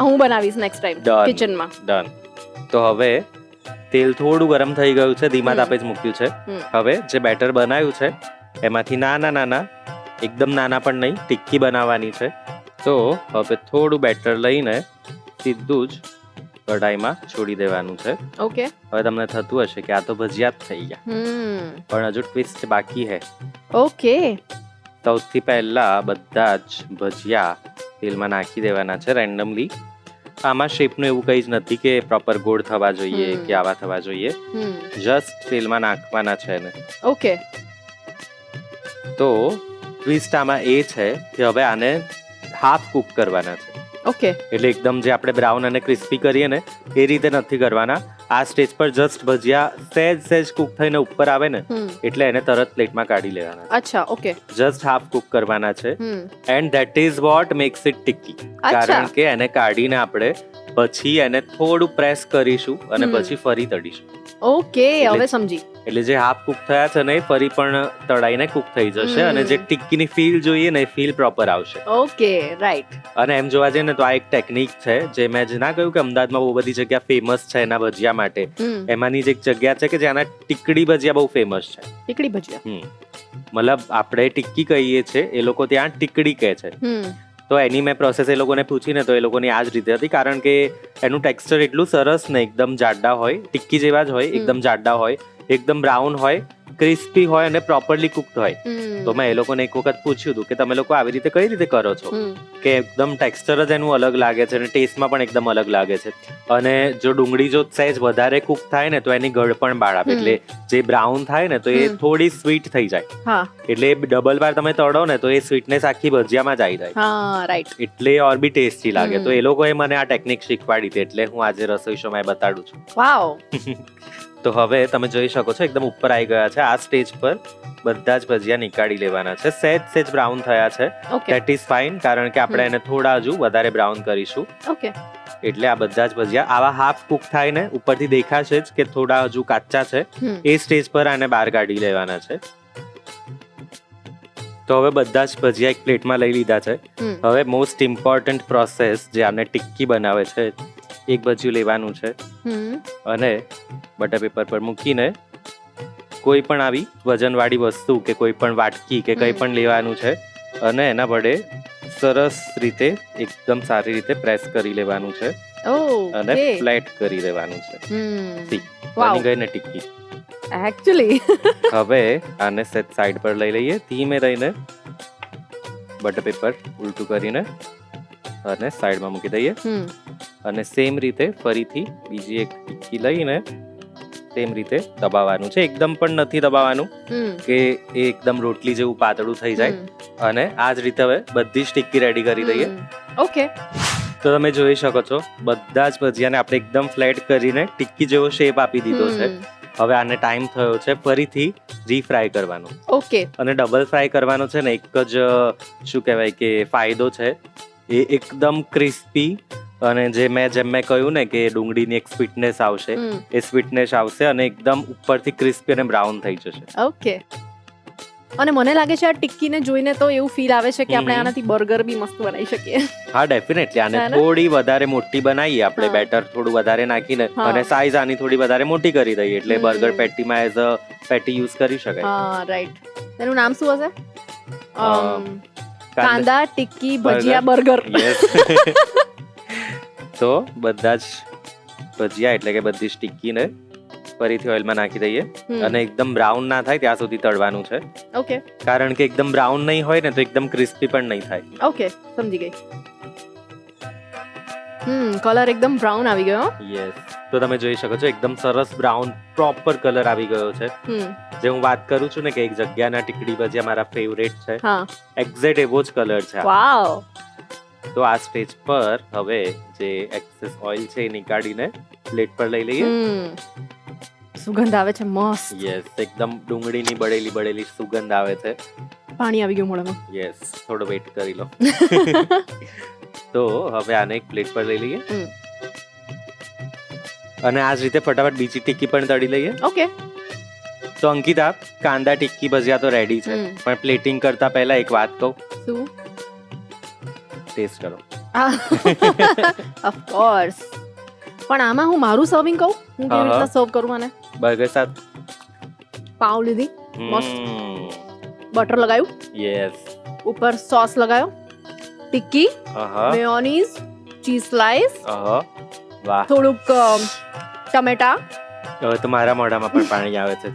Speaker 2: હું બનાવીશ નેક્સ્ટ ટાઈમ
Speaker 1: Done.
Speaker 2: કિચનમાં.
Speaker 1: ડન. તો હવે તેલ થોડું ગરમ થઈ ગયું છે, ધીમા તાપે જ મૂક્યું છે. હવે જે બેટર બનાવ્યું છે એમાંથી નાના નાના, એકદમ નાના પણ નહીં, ટિક્કી બનાવવાની છે. તો હવે થોડું બેટર લઈને સીધું જ કઢાઈમાં છોડી દેવાનું છે.
Speaker 2: ઓકે.
Speaker 1: હવે તમને થતું હશે કે આ તો ભજીયા જ થઈ ગયા, પણ હજુ ટ્વિસ્ટ બાકી હે.
Speaker 2: ઓકે.
Speaker 1: સૌથી પહેલા બધા જ ભજીયા તેલમાં નાખી દેવાના છે રેન્ડમલી. આમાં શેપનું એવું કંઈ જ નથી કે પ્રોપર ગોળ થવા જોઈએ કે આવા થવા જોઈએ. જસ્ટ તેલમાં નાખવાના છે ને.
Speaker 2: ઓકે.
Speaker 1: તો ટ્વિસ્ટ આમાં એ છે કે હવે આને હાફ કુક કરવાના છે.
Speaker 2: ઓકે.
Speaker 1: એટલે એકદમ જે આપણે બ્રાઉન અને ક્રિસ્પી કરીએ ને એ રીતે નથી કરવાના. આ સ્ટેજ પર જસ્ટ ભજીયા સહેજ કુક થઈને ઉપર આવે ને એટલે એને તરત પ્લેટમાં કાઢી લેવાના.
Speaker 2: અચ્છા. ઓકે.
Speaker 1: જસ્ટ હાફ કુક કરવાના છે. And that is what makes it tikki. કારણ કે એને કાઢીને આપણે પછી એને થોડું પ્રેસ કરીશું અને પછી ફરી તળીશું.
Speaker 2: ઓકે, હવે સમજી.
Speaker 1: એટલે જે હાફ કુક થયા છે ને એ ફરી પણ તળાઈને કુક થઈ જશે અને જે ટિક્કીની ફીલ જોઈએ ને એ ફીલ પ્રોપર આવશે.
Speaker 2: Okay, right.
Speaker 1: અને એમ જોવા જઈએ ને તો આ એક ટેકનિક છે જે મેં જ ના કહ્યું કે અમદાવાદમાં બહુ બધી જગ્યા ફેમસ છે એના ભજીયા માટે. એમાંની જ એક જગ્યા છે કે જ્યાંના ટીકડી ભજીયા બહુ ફેમસ છે.
Speaker 2: ટીકડી ભજીયા?
Speaker 1: મતલબ આપણે ટિક્કી કહીએ છે, એ લોકો ત્યાં ટીકડી કહે છે. તો એની મેં પ્રોસેસ એ લોકોને પૂછીને તો એ લોકોની આ જ રીતે હતી, કારણ કે એનું ટેક્સચર એટલું સરસ ને એકદમ જાડા હોય, ટિક્કી જેવા જ હોય, એકદમ જાડા હોય, એકદમ બ્રાઉન હોય, ક્રિસ્પી હોય અને પ્રોપરલી કુકડ હોય. તો મેં એ લોકોને એક વખત પૂછ્યું હતું કે તમે લોકો આવી રીતે કઈ રીતે કરો છો, કે એકદમ ટેક્સચર જ એનું અલગ લાગે છે અને ટેસ્ટમાં પણ એકદમ અલગ લાગે છે. અને જો ડુંગળી જો સહેજ વધારે કુક થાય ને તો એની ગળ પણ બાળ આપે, એટલે જે બ્રાઉન થાય ને તો એ થોડી સ્વીટ થઈ જાય. એટલે ડબલ વાર તમે તળો ને તો એ સ્વીટનેસ આખી ભજીયામાં જ આવી જાય.
Speaker 2: રાઈટ.
Speaker 1: એટલે ઓર બી ટેસ્ટી લાગે. તો એ લોકોએ મને આ ટેકનિક શીખવાડી હતી, એટલે હું આજે રસોઈ શોમાં બતાડું છું.
Speaker 2: વાવ.
Speaker 1: તો હવે તમે જોઈ શકો છો એકદમ ઉપર આવી ગયા છે. આ સ્ટેજ પર બધા જ ભજીયા નીકાળી લેવાના છે. સહેજ બ્રાઉન થયા છે, ધેટ ઇઝ ફાઇન, કારણ કે આપણે એને થોડા હજુ વધારે બ્રાઉન કરીશું.
Speaker 2: ઓકે.
Speaker 1: એટલે આ બધા જ ભજીયા આવા હાફ કુક થાય ને ઉપરથી દેખાશે જ કે થોડા હજુ કાચા છે, એ સ્ટેજ પર આને બહાર કાઢી લેવાના છે. તો હવે બધા જ ભજીયા એક પ્લેટમાં લઈ લીધા છે. હવે મોસ્ટ ઇમ્પોર્ટન્ટ પ્રોસેસ જે આને ટિક્કી બનાવે છે, એક ભજીયું લેવાનું છે અને બટર પેપર પર મૂકીને કોઈ પણ આવી વજનવાળી વસ્તુ કે કોઈ પણ વાટકી કે કંઈ પણ લેવાનું છે અને એના વડે સરસ રીતે એકદમ સારી રીતે પ્રેસ કરી લેવાનું છે અને ફ્લેટ કરી લેવાનું છે. બની ગઈ ને ટિક્કી
Speaker 2: એકચ્યુઅલી.
Speaker 1: હવે આને સેટ સાઈડ પર લઈ લઈએ, ધીમે રહીને બટર પેપર ઉલટું કરીને અને સાઈડમાં મૂકી દઈએ. અને સેમ રીતે ફરીથી બીજી એક ટિક્કી લઈને સેમ રીતે દબાવવાનું છે. એકદમ પણ નથી દબાવવાનું કે એ એકદમ રોટલી જેવું પાતળું થઈ જાય. અને આ જ રીતે હવે બધી જ ટિક્કી રેડી કરી દઈએ.
Speaker 2: ઓકે.
Speaker 1: તો તમે જોઈ શકો છો બધા જ ભજીયાને આપણે એકદમ ફ્લેટ કરીને ટિક્કી જેવો શેપ આપી દીધો છે. હવે આને ટાઈમ થયો છે ફરીથી રીફ્રાય કરવાનો.
Speaker 2: ઓકે.
Speaker 1: અને ડબલ ફ્રાય કરવાનો છે ને એક જ શું કહેવાય કે ફાયદો છે, એ એકદમ ક્રિસ્પી અને જેમ મેં કહ્યું ને કે ડુંગળીની એક સ્વીટનેસ આવશે, એ સ્વીટનેસ આવશે અને એકદમ ઉપરથી ક્રિસ્પી અને બ્રાઉન થઈ જશે.
Speaker 2: ઓકે. અને મને લાગે છે આ ટિક્કીને જોઈને તો એવું ફીલ આવે છે કે આપણે આનાથી બર્ગર બી મસ્ત બનાવી શકીએ.
Speaker 1: હા, ડેફિનેટલી. આને થોડી વધારે મોટી બનાવીએ આપણે, બેટર થોડું વધારે નાખીને અને સાઈઝ આની થોડી વધારે મોટી કરી દઈએ એટલે બર્ગર પેટીમાં એઝ અ પેટી યુઝ કરી શકાય.
Speaker 2: હા, રાઈટ. એનું નામ શું હશે? કાંદા ટિક્કી ભજીયા બર્ગર.
Speaker 1: તો બધા જ ભજીયા એટલે કે બધી જ ટિક્કીને ફરીથી ઓઇલમાં નાખી દઈએ અને એકદમ બ્રાઉન ના થાય ત્યાં સુધી તળવાનું છે.
Speaker 2: ઓકે.
Speaker 1: કારણ કે એકદમ બ્રાઉન નહીં હોય ને તો એકદમ ક્રિસ્પી પણ નહીં થાય.
Speaker 2: ઓકે, સમજી ગઈ. કલર એકદમ બ્રાઉન આવી ગયો.
Speaker 1: યસ, તો તમે જોઈ શકો છો એકદમ સરસ બ્રાઉન પ્રોપર કલર આવી ગયો છે. જે હું વાત કરું છું ને કે એક જગ્યાના ટીકડી ભજીયા મારા ફેવરેટ છે,
Speaker 2: હા,
Speaker 1: એક્ઝેક્ટ એવો જ કલર છે.
Speaker 2: વાવ.
Speaker 1: તો આ સ્ટેજ પર હવે જે એક્સેસ ઓઇલ છે એ નીકાળીને પ્લેટ પર લઈ લઈએ.
Speaker 2: સુગંધ આવે છે મસ્ત.
Speaker 1: યસ, એકદમ ડુંગળીની બળેલી સુગંધ આવે છે.
Speaker 2: પાણી આવી ગયું મોઢામાં.
Speaker 1: યસ, થોડો વેઇટ કરી લો. તો હવે આને એક પ્લેટ પર લઈ લઈએ અને આ જ રીતે ફટાફટ બીજી ટિક્કી પણ તળી લઈએ.
Speaker 2: ઓકે.
Speaker 1: તો અંકિતા, કાંદા ટિક્કી ભજીયા તો રેડી છે, પણ પ્લેટિંગ કરતા પહેલા એક વાત કહું.
Speaker 2: શું?
Speaker 1: ટેસ્ટ કરો.
Speaker 2: Of course. પણ આમાં હું મારું સર્વિંગ કહું, હું કેવી રીતે સર્વ કરું આને?
Speaker 1: બર્ગર સાથે
Speaker 2: પાવ લીધી, મસ્ત બટર લગાવ્યું,
Speaker 1: યસ,
Speaker 2: ઉપર સોસ લગાવ્યો, ટિક્કી, મેયોનીઝ, ચીઝ સ્લાઈસ,
Speaker 1: વાહ,
Speaker 2: થોડુંક ટમેટા.
Speaker 1: હવે તો મારા મોઢામાં પણ પાણી આવે છે.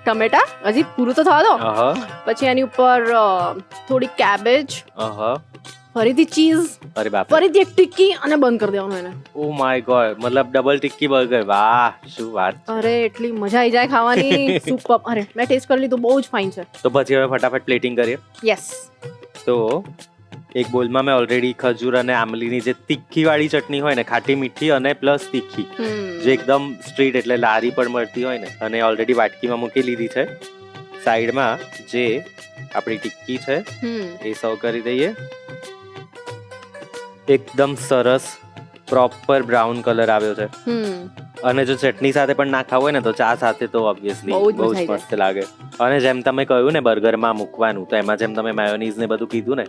Speaker 2: ટમેટા હજી પૂરું તો થવા દો. પછી એની ઉપર થોડી કેબેજ, ફરીથી ચીઝ,
Speaker 1: અરે બાપ,
Speaker 2: ફરીથી એક ટિક્કી અને બંધ કરી દેવાનું એને.
Speaker 1: ઓ માય ગોડ, મતલબ ડબલ ટિક્કી બર્ગર. વાહ, શું વાત.
Speaker 2: અરે એટલી મજા આવી જાય ખાવાની. સુપર. અરે મેં ટેસ્ટ કરી લીધું, બહુ જ ફાઇન છે.
Speaker 1: તો પછી હવે ફટાફટ પ્લેટિંગ કરીએ.
Speaker 2: યસ.
Speaker 1: તો એક બોલમાં મેં ઓલરેડી ખજૂર અને આમલીની જે તીખી વાળી ચટણી હોય ને, ખાટી મીઠી અને પ્લસ તીખી, જે એકદમ સ્ટ્રીટ એટલે લારી પર મળતી હોય ને, અને ઓલરેડી વાટકીમાં મૂકી લીધી છે. સાઈડમાં જે આપણી ટિક્કી છે એ સર્વ કરી દઈએ. એકદમ સરસ પ્રોપર બ્રાઉન કલર આવ્યો છે. અને જો ચટણી સાથે પણ ના ખાવું હોય ને તો ચા સાથે તો ઓબ્વિયસલી
Speaker 2: બહુ જ
Speaker 1: બહુ
Speaker 2: મજા
Speaker 1: જ મસ્ત લાગે. અને જેમ તમે કહ્યું ને બર્ગરમાં મૂકવાનું, તો એમાં જેમ તમે મેયોનીઝ ને બધું કીધું ને,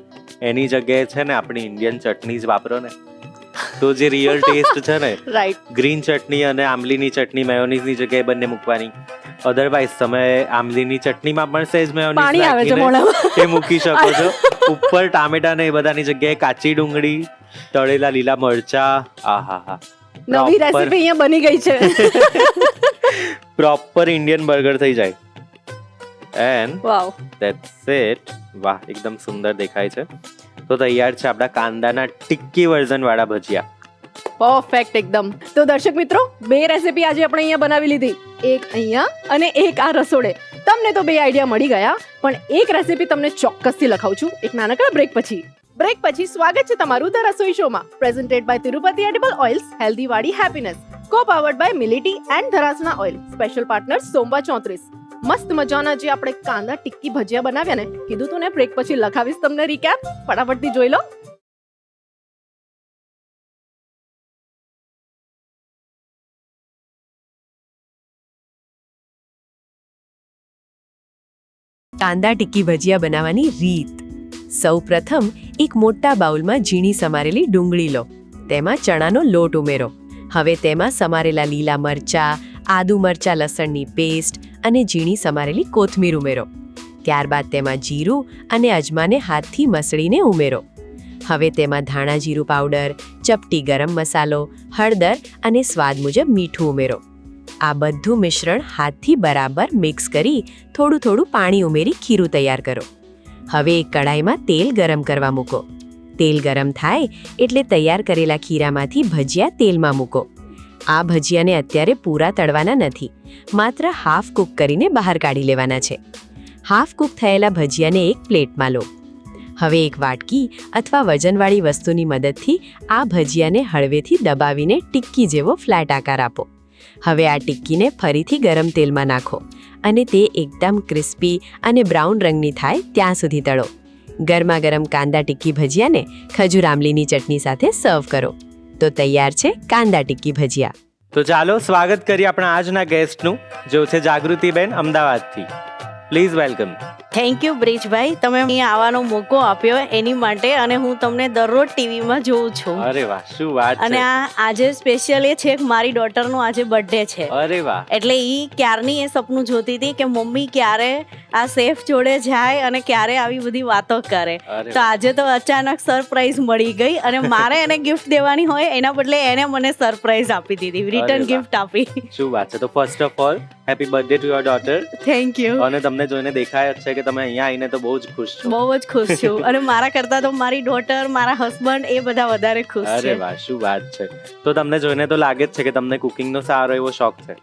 Speaker 1: એની જગ્યાએ છે ને આપણી ઇન્ડિયન ચટણી જ વાપરો ને, તો જે રિયલ ટેસ્ટ છે ને,
Speaker 2: રાઈટ.
Speaker 1: ગ્રીન ચટણી અને આમલીની ચટણી મેયોનીઝની જગ્યાએ બંને મૂકવાની. અધરવાઇઝ તમે આમલીની ચટણીમાં પણ સહેજ
Speaker 2: પાણી આવે છે
Speaker 1: મેયોનીઝ
Speaker 2: મોઢામાં.
Speaker 1: એ મૂકી શકો છો. ઉપર ટામેટા ને એ બધાની જગ્યાએ કાચી ડુંગળી, તળેલા લીલા મરચા. આહાહા,
Speaker 2: નવી રેસીપી અહીંયા બની ગઈ છે.
Speaker 1: પ્રોપર ઇન્ડિયન બર્ગર થઈ જાય. And
Speaker 2: wow,
Speaker 1: that's it. વાહ, એકદમ સુંદર દેખાય છે. તો તૈયાર છે આપણા કાંદાના ટિક્કી વર્ઝન વાળા ભજીયા.
Speaker 2: પરફેક્ટ એકદમ. તો દર્શક મિત્રો, બે રેસીપી આજે આપણે અહીંયા બનાવી લીધી, એક અહીંયા અને એક આ રસોડે. તમને તો બે આઈડિયા મળી ગયા, પણ એક રેસીપી તમને ચોક્કસથી લખાવું છું એક નાનકડા બ્રેક પછી. બ્રેક પછી સ્વાગત છે તમારું ધ રસોઈ શોમાં, presented by Tirupati edible oils, healthy વાડી હેપીનેસ, કો પાવર્ડ બાય મિલિટી and Dharasana oil, special partner સોમવા 34. મસ્ત મજાના જે આપણે કાંદા ટિક્કી ભજીયા બનાવ્યા ને, કીધું તું ને બ્રેક પછી લખાવીશ તમને રીકેપ, ફટાફટથી જોઈ લો.
Speaker 4: કાંદા ટિક્કી ભજીયા બનાવવાની રીત. સૌપ્રથમ એક મોટા બાઉલમાં ઝીણી સમારેલી ડુંગળી લો, તેમાં ચણાનો લોટ ઉમેરો. હવે તેમાં સમારેલા લીલા મરચાં, આદુ મરચાં લસણની પેસ્ટ અને ઝીણી સમારેલી કોથમીર ઉમેરો. ત્યારબાદ તેમાં જીરું અને અજમાને હાથથી મસળીને ઉમેરો. હવે તેમાં ધાણા જીરું પાવડર, ચપટી ગરમ મસાલો, હળદર અને સ્વાદ મુજબ મીઠું ઉમેરો. આ બધું મિશ્રણ હાથથી બરાબર મિક્સ કરી થોડું થોડું પાણી ઉમેરી ખીરું તૈયાર કરો. હવે એક કડાઈમાં તેલ ગરમ કરવા મૂકો. તેલ ગરમ થાય એટલે તૈયાર કરેલા ખીરામાંથી ભજીયા તેલમાં મૂકો. આ ભજીયાને અત્યારે પૂરા તળવાના નથી, માત્ર હાફ કૂક કરીને બહાર કાઢી લેવાના છે. હાફ કૂક થયેલા ભજીયાને એક પ્લેટમાં લો. હવે એક વાટકી અથવા વજનવાળી વસ્તુની મદદથી આ ભજીયાને હળવેથી દબાવીને ટિક્કી જેવો ફ્લેટ આકાર આપો. હવે આ ટિક્કીને ફરીથી ગરમ તેલમાં નાખો અને તે એકદમ ક્રિસ્પી અને બ્રાઉન રંગની થાય ત્યાં સુધી તળો. ગરમા ગરમ કાંદા ટિક્કી ભજીયાને ખજૂર આમલીની ચટણી સાથે સર્વ કરો. તો તૈયાર છે કાંદા ટિક્કી ભજીયા.
Speaker 1: તો ચાલો સ્વાગત કરીએ આપણા આજના ગેસ્ટનું, જો છે જાગૃતિબેન અમદાવાદથી. Please welcome.
Speaker 5: થેન્ક યુ બ્રિજભાઈ, તમે અહીંયા આવવાનો મોકો આપ્યો એની માટે, અને હું તમને દરરોજ ટીવીમાં જોઉં છું.
Speaker 1: અરે વાહ, શું વાત
Speaker 5: અને
Speaker 1: છે.
Speaker 5: આજે સ્પેશિયલ એ છે કે મારી ડોટરનો આજે બર્થડે છે,
Speaker 1: અરે વાહ.
Speaker 5: એટલે ઈ ક્યારની એ સપનું જોતી હતી કે મમ્મી ક્યારે આ શેફ જોડે જાય અને ક્યારે આવી બધી વાતો કરે.
Speaker 1: અરે
Speaker 5: તો આજે તો અચાનક સરપ્રાઈઝ મળી ગઈ અને મારે એને ગિફ્ટ દેવાની હોય એના બદલે એને મને સરપ્રાઈઝ આપી દીધી, રિટર્ન
Speaker 1: અરે વાહ.
Speaker 5: ગિફ્ટ આપી.
Speaker 1: શું વાત છે. તો first of all happy birthday to your daughter.
Speaker 5: Thank you.
Speaker 1: અને તમને જોઈને દેખાય જ છે કે તમે અહીંયા આવીને તો બહુ જ ખુશ છો.
Speaker 5: બહુ જ ખુશ છું અને મારા કરતા તો મારી ડોટર, મારા હસબન્ડ એ બધા વધારે ખુશ
Speaker 1: અરે
Speaker 5: છે.
Speaker 1: વાહ, શું વાત છે. તો તમને જોઈને તો લાગે જ છે કે તમને કુકિંગનો સારો એવો શોખ છે.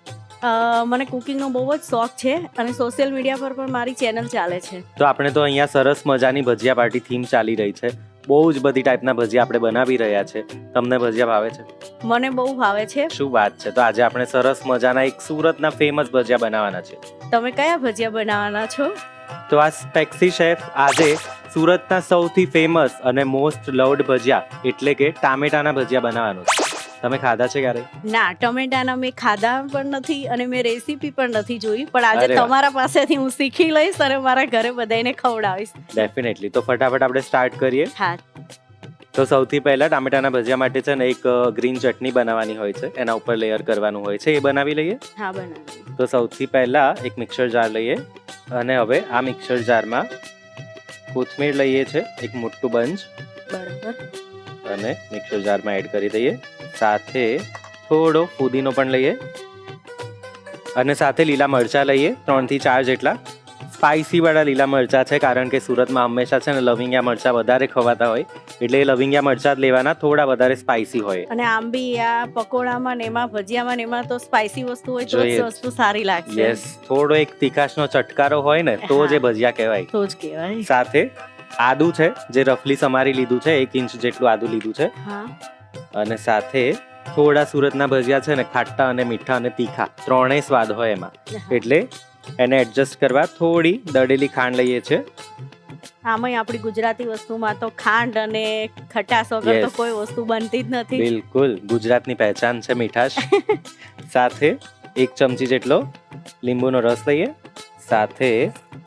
Speaker 5: મને કુકિંગનો બહુ જ શોખ છે અને સોશિયલ મીડિયા પર પણ મારી ચેનલ ચાલે છે.
Speaker 1: તો આપણે તો અહીંયા સરસ મજાની ભજીયા પાર્ટી થીમ ચાલી રહી છે. બહુ જ બધી ટાઈપના ભજીયા આપણે બનાવી રહ્યા છે. તમને ભજીયા ભાવે છે?
Speaker 5: મને બહુ ભાવે છે.
Speaker 1: શું વાત છે. તો આજે આપણે સરસ મજાના એક સુરતના ફેમસ ભજીયા બનાવવાના છે.
Speaker 5: તમે કયા ભજીયા બનાવવાના છો?
Speaker 1: તો આ ટેક્સી શેફ આજે સુરતના સૌથી ફેમસ અને મોસ્ટ લવડ ભજીયા એટલે કે ટામેટાના ભજીયા બનાવવાનું છે. તમે ખાધા છે ક્યારે?
Speaker 5: ના, ટમેટાના મેં ખાધા પણ નથી અને મેં રેસીપી પણ નથી જોઈ, પણ આજે
Speaker 1: અરે વાહ.
Speaker 5: તમારા પાસેથી હું શીખી લઈશ અને મારા ઘરે બધાને ખવડાવીશ.
Speaker 1: ડેફિનેટલી. તો ફટાફટ આપણે સ્ટાર્ટ કરીએ.
Speaker 5: હા.
Speaker 1: તો સૌથી પહેલા ટામેટાના ભજીયા માટે છે ને એક ગ્રીન ચટણી બનાવવાની હોય છે, એના ઉપર લેયર કરવાનું હોય છે, એ બનાવી લઈએ.
Speaker 5: હા, બનાવી.
Speaker 1: તો સૌથી પહેલા એક મિક્સર જાર લઈએ અને હવે આ મિક્સર જારમાં કોથમીર લઈએ છે એક મોટું બંચ
Speaker 5: બરાબર.
Speaker 1: અને મિક્સર જારમાં એડ કરી દઈએ. સાથે થોડો ફુદીનો પણ લઈએ અને સાથે લીલા મરચાં લઈએ 3 થી 4 જેટલા. સ્પાઇસી વાળા લીલા મરચાં છે કારણ કે સુરતમાં હંમેશા છે ને લવિંગિયા મરચાં વધારે ખવાતા હોય, એટલે એ લવિંગિયા મરચાં જ લેવાના, થોડા વધારે સ્પાઇસી હોય.
Speaker 5: અને આમ બી આ પકોડામાં ને એમાં ભજીયામાં ને એમાં તો સ્પાઇસી વસ્તુ હોય તો જ
Speaker 1: જોઈએ.
Speaker 5: વસ્તુ સારી લાગશે.
Speaker 1: યસ, થોડો એક તીખાશનો ચટકારો હોય ને તો જ એ ભજીયા કહેવાય.
Speaker 5: તો જ કહેવાય.
Speaker 1: સાથે આદુ છે જે રફલી સમારી લીધું છે, 1 ઇંચ જેટલું આદુ લીધું છે.
Speaker 5: હા.
Speaker 1: અને સાથે થોડા સુરતના ભજીયા છે ને ખાટા અને મીઠા અને તીખા ત્રણેય સ્વાદ હોય એમાં, એટલે એને એડજસ્ટ કરવા થોડી દળેલી ખાંડ લઈએ છે.
Speaker 5: આમાંય આપણી ગુજરાતી વસ્તુમાં તો ખાંડ અને ખટાશ વગર તો
Speaker 1: Yes.
Speaker 5: કોઈ વસ્તુ બનતી જ નથી.
Speaker 1: બિલકુલ, ગુજરાતની પહેચાન છે મીઠાશ. સાથે 1 ચમચી જેટલો લીંબુનો રસ લઈએ. સાથે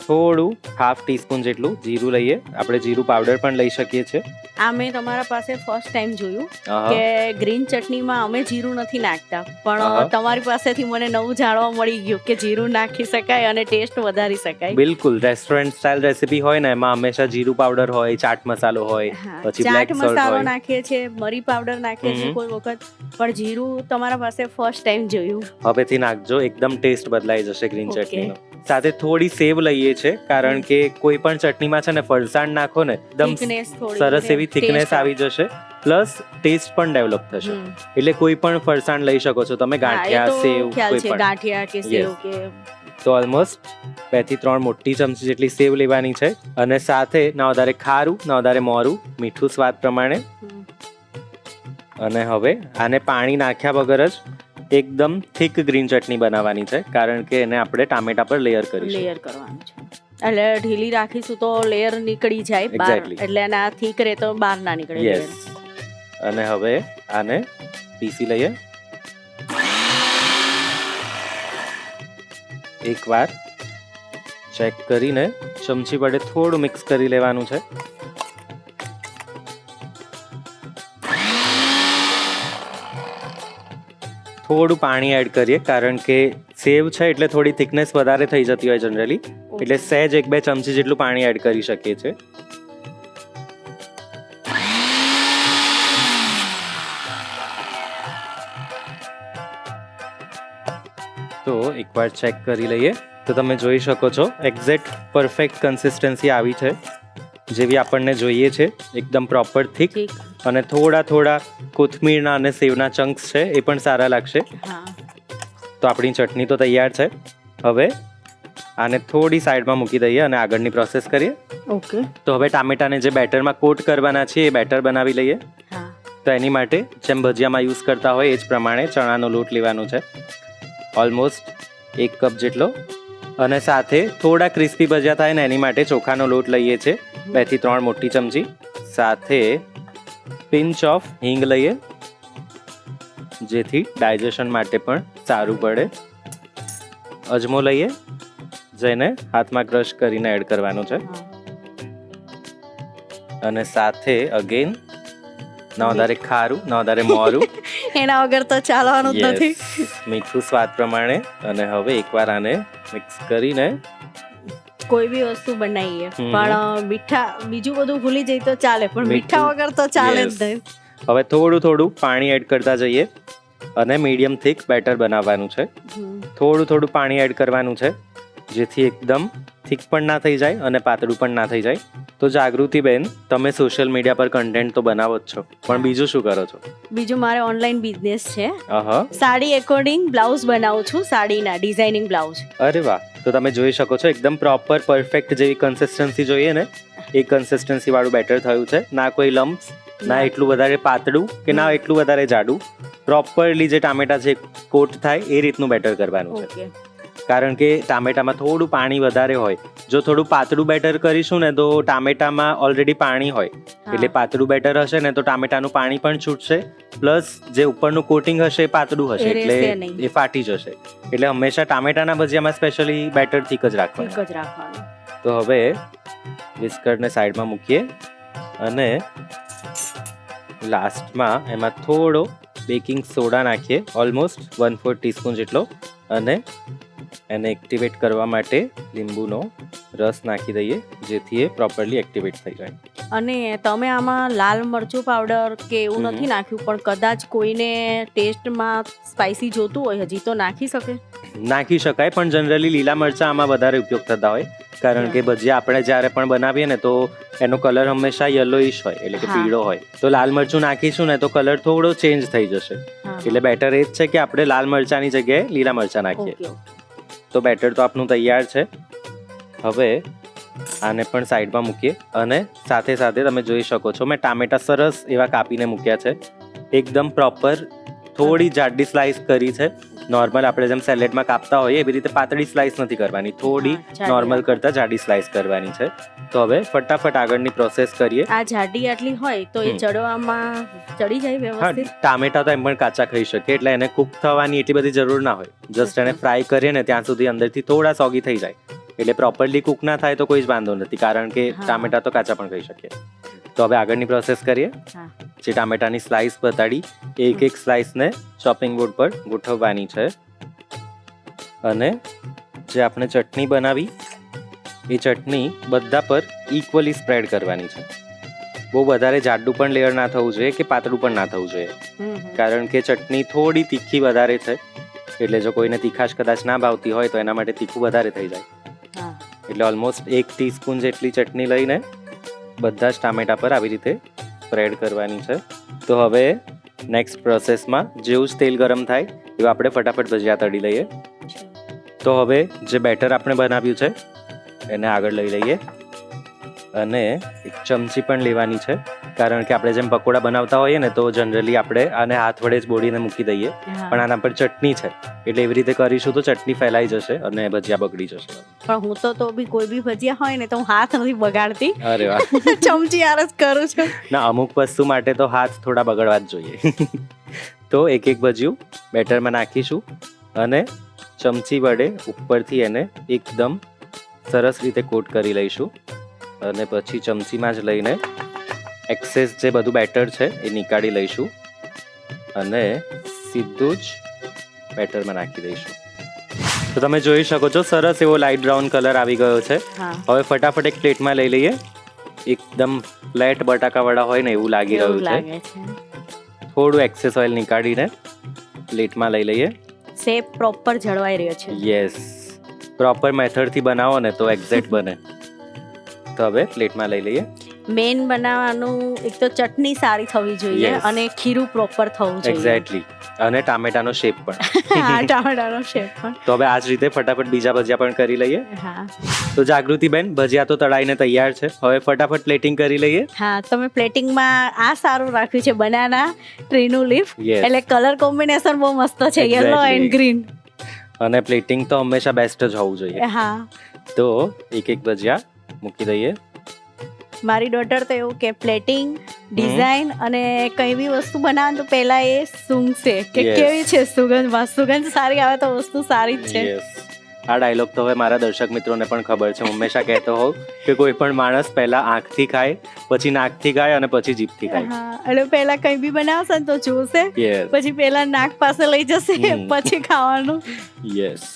Speaker 1: થોડું ½ ટીસ્પૂન જેટલું જીરું લઈએ. આપણે જીરું પાવડર પણ લઈ શકીએ છીએ.
Speaker 5: આ મેં તમારા પાસે ફર્સ્ટ ટાઈમ જોયું
Speaker 1: અહં.
Speaker 5: કે ગ્રીન ચટણીમાં અમે જીરું નથી નાખતા, પણ
Speaker 1: અહં.
Speaker 5: તમારી પાસેથી મને નવું જાણવા મળી ગયું કે જીરું નાખી શકાય અને ટેસ્ટ વધારી શકાય.
Speaker 1: બિલકુલ, રેસ્ટોરન્ટ સ્ટાઇલ રેસીપી હોય ને એમાં હંમેશા જીરું પાવડર હોય, ચાટ મસાલો હોય,
Speaker 5: હા,
Speaker 1: પછી
Speaker 5: ચાટ
Speaker 1: બ્લેક સોલ્ટ
Speaker 5: મસાલો
Speaker 1: હોય.
Speaker 5: નાખીએ છીએ, મરી પાવડર નાખીએ છીએ
Speaker 1: હમ.
Speaker 5: કોઈ વખત, પણ જીરું તમારા પાસે ફર્સ્ટ ટાઈમ જોયું.
Speaker 1: હવેથી નાખજો, એકદમ ટેસ્ટ બદલાઈ જશે ગ્રીન
Speaker 5: Okay.
Speaker 1: ચટણીનો. સાથે થોડી સેવ લઈએ છે કારણ કે કોઈ પણ ચટણીમાં છે ને ફરસાણ નાખો ને એકદમ
Speaker 5: Thickness થોડી
Speaker 1: સરસ
Speaker 5: રહે,
Speaker 1: એવી થિકનેસ
Speaker 5: taste
Speaker 1: આવી જશે, પ્લસ ટેસ્ટ પણ ડેવલપ થશે.
Speaker 5: હમ.
Speaker 1: એટલે કોઈ પણ ફરસાણ લઈ શકો છો તમે,
Speaker 5: હા, એ
Speaker 1: ગાંઠિયા,
Speaker 5: તો
Speaker 1: સેવ,
Speaker 5: ખ્યાલ
Speaker 1: કોઈ
Speaker 5: છે,
Speaker 1: પણ.
Speaker 5: ગાંઠિયા કે સેવ
Speaker 1: Yes.
Speaker 5: કે
Speaker 1: તો ઓલમોસ્ટ 2 થી 3 મોટી ચમચી જેટલી સેવ લેવાની છે અને સાથે ના વધારે ખારું ના વધારે મોરું, મીઠું સ્વાદ પ્રમાણે.
Speaker 5: હમ.
Speaker 1: અને હવે આને પાણી નાખ્યા વગર જ એકદમ થીક ગ્રીન ચટણી બનાવવાની છે કારણ કે એને આપણે ટામેટા પર લેયર કરીશું.
Speaker 5: લેયર કરવાનું છે, એટલે ઢીલી રાખીશું તો લેયર નીકળી જાય બહાર,
Speaker 1: Exactly.
Speaker 5: એટલે આના થીક રહે તો બહાર ના નીકળે
Speaker 1: યસ.
Speaker 5: layer.
Speaker 1: અને હવે આને પીસી લઈએ. એકવાર ચેક કરીને ચમચી વડે થોડું મિક્સ કરી લેવાનું છે. થોડું પાણી એડ કરીએ કારણ કે સેવ છે એટલે થોડી થિકનેસ વધારે થઈ જતી હોય જનરલી, એટલે સહેજ 1-2 ચમચી જેટલું પાણી એડ કરી શકીએ છીએ. તો એકવાર ચેક કરી લઈએ તો તમે જોઈ શકો છો એક્ઝેક્ટ પરફેક્ટ કન્સિસ્ટન્સી આવી છે, જેવી આપણને જોઈએ છે, એકદમ પ્રોપર થિક.
Speaker 5: ઠીક.
Speaker 1: અને થોડા કોથમીરના અને સેવના ચંક્સ છે એ પણ સારા લાગશે.
Speaker 5: હા.
Speaker 1: તો આપણી ચટણી તો તૈયાર છે. હવે આને થોડી સાઈડમાં મૂકી દઈએ અને આગળની પ્રોસેસ કરીએ.
Speaker 5: ઓકે.
Speaker 1: તો હવે ટામેટાને જે બેટરમાં કોટ કરવાના છે એ બેટર બનાવી લઈએ.
Speaker 5: હા.
Speaker 1: તો એની માટે જેમ ભજીયામાં યુઝ કરતા હોય એ જ પ્રમાણે ચણાનો લોટ લેવાનો છે, ઓલમોસ્ટ 1 કપ જેટલો. અને સાથે થોડા ક્રિસ્પી ભજીયા થાય ને એની માટે ચોખાનો લોટ લઈએ છે 2 થી 3 મોટી ચમચી. સાથે પિંચ ઓફ હિંગ લઈએ જેથી ડાયજેશન માટે પણ સારું પડે. અજમો લઈએ જેને હાથમાં ક્રશ કરીને એડ કરવાનો છે. અને સાથે અગેન ના વધારે ખારું ના વધારે મોરું,
Speaker 5: એના વગર તો ચાલવાનું જ નથી.
Speaker 1: Yes, મીઠું સ્વાદ પ્રમાણે. અને હવે એકવાર આને મિક્સ કરીને
Speaker 5: કોઈ બી વસ્તુ બનાવીએ
Speaker 1: હમ.
Speaker 5: પણ મીઠા બીજું બધું ભૂલી જઈએ તો ચાલે, પણ મીઠા
Speaker 1: મીઠું.
Speaker 5: વગર તો ચાલે જ
Speaker 1: Yes.
Speaker 5: નહીં.
Speaker 1: હવે થોડું પાણી એડ કરતા જઈએ અને મીડિયમ થિક બેટર બનાવવાનું છે. થોડું પાણી એડ કરવાનું છે, જેથી એકદમ થિક પણ ના થઈ જાય અને પાતળું પણ ના થઈ જાય. તો જાગૃતિબેન, તમે સોશિયલ મીડિયા પર કન્ટેન્ટ તો બનાવો જ છો, પણ બીજું શું કરો છો?
Speaker 5: બીજું મારે ઓનલાઈન બિઝનેસ છે.
Speaker 1: અહ,
Speaker 5: સાડી એકોર્ડિંગ બ્લાઉઝ બનાવું છું, સાડીના ડિઝાઇનિંગ બ્લાઉઝ.
Speaker 1: અરે વાહ! તો તમે જોઈ શકો છો એકદમ પ્રોપર પરફેક્ટ જેવી કન્સિસ્ટન્સી જોઈએ ને એ કન્સિસ્ટન્સી વાળું બેટર થયું છે. ના કોઈ લમ્પ્સ, ના એટલું વધારે પાતળું કે ના એટલું વધારે જાડું. પ્રોપરલી જે ટામેટા છે કોટ થાય એ રીતનું બેટર કરવાનું છે.
Speaker 5: ઓકે.
Speaker 1: કારણ કે ટામેટામાં થોડું પાણી વધારે હોય. જો થોડું પાતળું બેટર કરીશું ને તો ટામેટામાં ઓલરેડી પાણી હોય, એટલે પાતળું બેટર હશે ને તો ટામેટાનું પાણી પણ છૂટશે, પ્લસ જે ઉપરનું કોટિંગ હશે એ પાતળું હશે,
Speaker 5: એ રહેશે
Speaker 1: એટલે
Speaker 5: નહીં.
Speaker 1: એ ફાટી જશે. એટલે હંમેશા ટામેટાના ભજીયામાં સ્પેશિયલી બેટર થીક જ રાખવાનું.
Speaker 5: ઠીક જ રાખવાનું.
Speaker 1: તો હવે વિસ્કરને સાઈડમાં મૂકીએ અને લાસ્ટમાં એમાં થોડો બેકિંગ સોડા નાખીએ, ઓલમોસ્ટ 1/4 ટીસ્પૂન જેટલો, અને એને એક્ટિવેટ કરવા માટે લીંબુનો રસ નાખી દઈએ, જેથી એ પ્રોપરલી એક્ટિવેટ થઈ જાય.
Speaker 5: અને તમે આમાં લાલ મરચું પાવડર કે એવું નથી નાખ્યું, પણ કદાચ કોઈને ટેસ્ટમાં સ્પાઇસી જોતું હોય હજી તો નાખી શકે?
Speaker 1: નાખી શકાય, પણ જનરલી લીલા મરચાં આમાં વધારે ઉપયોગ થતા હોય, કારણ કે ભજીયા આપણે જ્યારે પણ બનાવીએ ને તો એનો કલર હંમેશા યલોઇશ હોય, એટલે કે
Speaker 5: હા.
Speaker 1: પીળો હોય. તો લાલ મરચું નાખીશું ને તો કલર થોડો ચેન્જ થઈ જશે. એટલે બેટર એ જ છે કે આપણે લાલ મરચાંની જગ્યાએ લીલા મરચાં નાખીએ.
Speaker 5: ઓકે.
Speaker 1: તો બેટર તો આપણું તૈયાર છે. હવે આને પણ સાઈડમાં મૂકીએ અને સાથે સાથે તમે જોઈ શકો છો મેં ટામેટા સરસ એવા કાપીને મૂક્યા છે. એકદમ પ્રોપર થોડી જાડી સ્લાઇસ કરી છે. નોર્મલ આપણે જેમ સેલેડમાં કાપતા હોઈએ એવી રીતે પાતળી સ્લાઇસ નથી કરવાની, થોડી
Speaker 5: હા, જાડી
Speaker 1: નોર્મલ કરતાં જાડી સ્લાઇસ કરવાની છે. તો હવે ફટાફટ આગળની પ્રોસેસ કરીએ.
Speaker 5: આ જાડી આટલી હોય તો એ ચડવામાં ચડી જાય
Speaker 1: હા,
Speaker 5: વ્યવસ્થિત?
Speaker 1: ટામેટા તો એમ પણ કાચા ખાઈ શકે, એટલે એને કુક થવાની એટલી બધી જરૂર ના હોય. જસ્ટ એને ફ્રાય કરીએ ને ત્યાં સુધી અંદરથી થોડા સોગી થઈ જાય, એટલે પ્રોપરલી કુક ના થાય તો કોઈ જ વાંધો નથી, કારણ કે
Speaker 5: હા.
Speaker 1: ટામેટા તો કાચા પણ ખાઈ શકીએ. તો હવે આગળની પ્રોસેસ કરીએ.
Speaker 5: હા.
Speaker 1: જે ટામેટાની સ્લાઇસ બતાડી એક એક સ્લાઇસને ચોપિંગ બોર્ડ પર ગોઠવવાની છે, અને જે આપણે ચટણી બનાવી એ ચટણી બધા પર ઇક્વલી સ્પ્રેડ કરવાની છે. બહુ વધારે જાડું પણ લેયર ના થવું જોઈએ કે પાતળું પણ ના થવું જોઈએ, કારણ કે ચટણી થોડી તીખી વધારે છે, એટલે જો કોઈને તીખાશ કદાચ ના ભાવતી હોય તો એના માટે તીખું વધારે થઈ જાય.
Speaker 5: હા.
Speaker 1: એટલે ઓલમોસ્ટ 1 ટીસ્પૂન જેટલી ચટણી લઈને બધા જ ટામેટા પર આવી રીતે સ્પ્રેડ કરવાની છે. તો હવે નેક્સ્ટ પ્રોસેસમાં જેવું જ તેલ ગરમ થાય એવું આપણે ફટાફટ ભજીયા તળી લઈએ. તો હવે જે બેટર આપણે બનાવ્યું છે એને આગળ લઈ લઈએ, અને એક ચમચી પણ લેવાની છે, કારણ કે આપણે જેમ પકોડા બનાવતા હોઈએ ને તો જનરલી આપણે આને હાથ વડે જ બોળીને મૂકી દઈએ, પણ આના પર ચટણી છે એટલે એવી રીતે કરીશું તો ચટણી ફેલાઈ જશે અને ભજીયા બગડી જશે.
Speaker 5: પણ હું તો બી કોઈ બી ભજીયા હોય ને તો હું હાથ નથી બગાડતી,
Speaker 1: અરે વાહ!
Speaker 5: ચમચી આર જ કરું છું.
Speaker 1: ના, અમુક વસ્તુ માટે તો હાથ થોડા બગડવા જ જોઈએ. તો એક એક ભજીયું બેટરમાં નાખીશું અને ચમચી વડે ઉપરથી એને એકદમ સરસ રીતે કોટ કરી લઈશું, અને પછી ચમચીમાં જ લઈને એક્સેસ જે બધું બેટર છે એ નીકાળી લઈશું અને સીધું જ બેટરમાં નાખી દઈશું. તો તમે જોઈ શકો છો સરસ એવો લાઇટ બ્રાઉન કલર આવી ગયો છે.
Speaker 5: હા.
Speaker 1: હવે ફટાફટ એક પ્લેટમાં લઈ લઈએ. એકદમ ફ્લેટ બટાકાવાળા હોય ને એવું લાગી
Speaker 5: એવું
Speaker 1: રહ્યું છે.
Speaker 5: લાગે છે.
Speaker 1: થોડું એક્સેસ ઓઇલ નીકાળીને પ્લેટમાં લઈ લઈએ.
Speaker 5: શેપ પ્રોપર જળવાઈ રહ્યો છે.
Speaker 1: યસ, પ્રોપર મેથડથી બનાવો ને તો એક્ઝેક્ટ બને. તો હવે પ્લેટમાં લઈ લઈએ.
Speaker 5: મેન બનાવવાનું એક તો ચટણી સારી થવી જોઈએ,
Speaker 1: Yes.
Speaker 5: અને ખીરું પ્રોપર થવું જોઈએ.
Speaker 1: એક્ઝેક્ટલી, અને ટામેટાનો શેપ પણ.
Speaker 5: હા, ટામેટાનો શેપ પણ.
Speaker 1: તો હવે આ જ રીતે ફટાફટ બીજા ભજીયા પણ કરી લઈએ.
Speaker 5: હા.
Speaker 1: તો જાગૃતિબેન, ભજીયા તો તળાઈને તૈયાર છે, હવે ફટાફટ પ્લેટિંગ કરી લઈએ.
Speaker 5: હા, તમે પ્લેટિંગમાં આ સારું રાખ્યું છે, બનાના ટ્રીનું લીફ,
Speaker 1: Yes.
Speaker 5: એટલે કલર કોમ્બિનેશન બહુ મસ્ત છે, યલો
Speaker 1: Exactly.
Speaker 5: And green.
Speaker 1: અને પ્લેટિંગ તો હંમેશા બેસ્ટ જ હોવું જોઈએ.
Speaker 5: હા,
Speaker 1: તો એક એક ભજીયા મૂકી દઈએ.
Speaker 5: મારી ડોટર તો એવું કે પ્લેટિંગ, ડિઝાઇન અને કઈ બી વસ્તુ બનાવે તો પહેલા એ સૂંઘશે કે
Speaker 1: Yes.
Speaker 5: કેવી છે સુગંધમાં. સુગંધ સારી આવે તો વસ્તુ સારી જ છે.
Speaker 1: યસ, આ ડાયલોગ તો હવે મારા દર્શક મિત્રોને પણ ખબર છે. હું હંમેશા કહેતો હોઉં કે કોઈ પણ માણસ પહેલા આંખથી ખાય, પછી નાકથી ખાય અને પછી જીભથી ખાય.
Speaker 5: હા, એટલે પહેલા કઈ બી બનાવશે ને તો જોશે,
Speaker 1: યસ,
Speaker 5: પછી પહેલા નાક પાસે લઈ જશે, પછી ખાવાનું.
Speaker 1: યસ.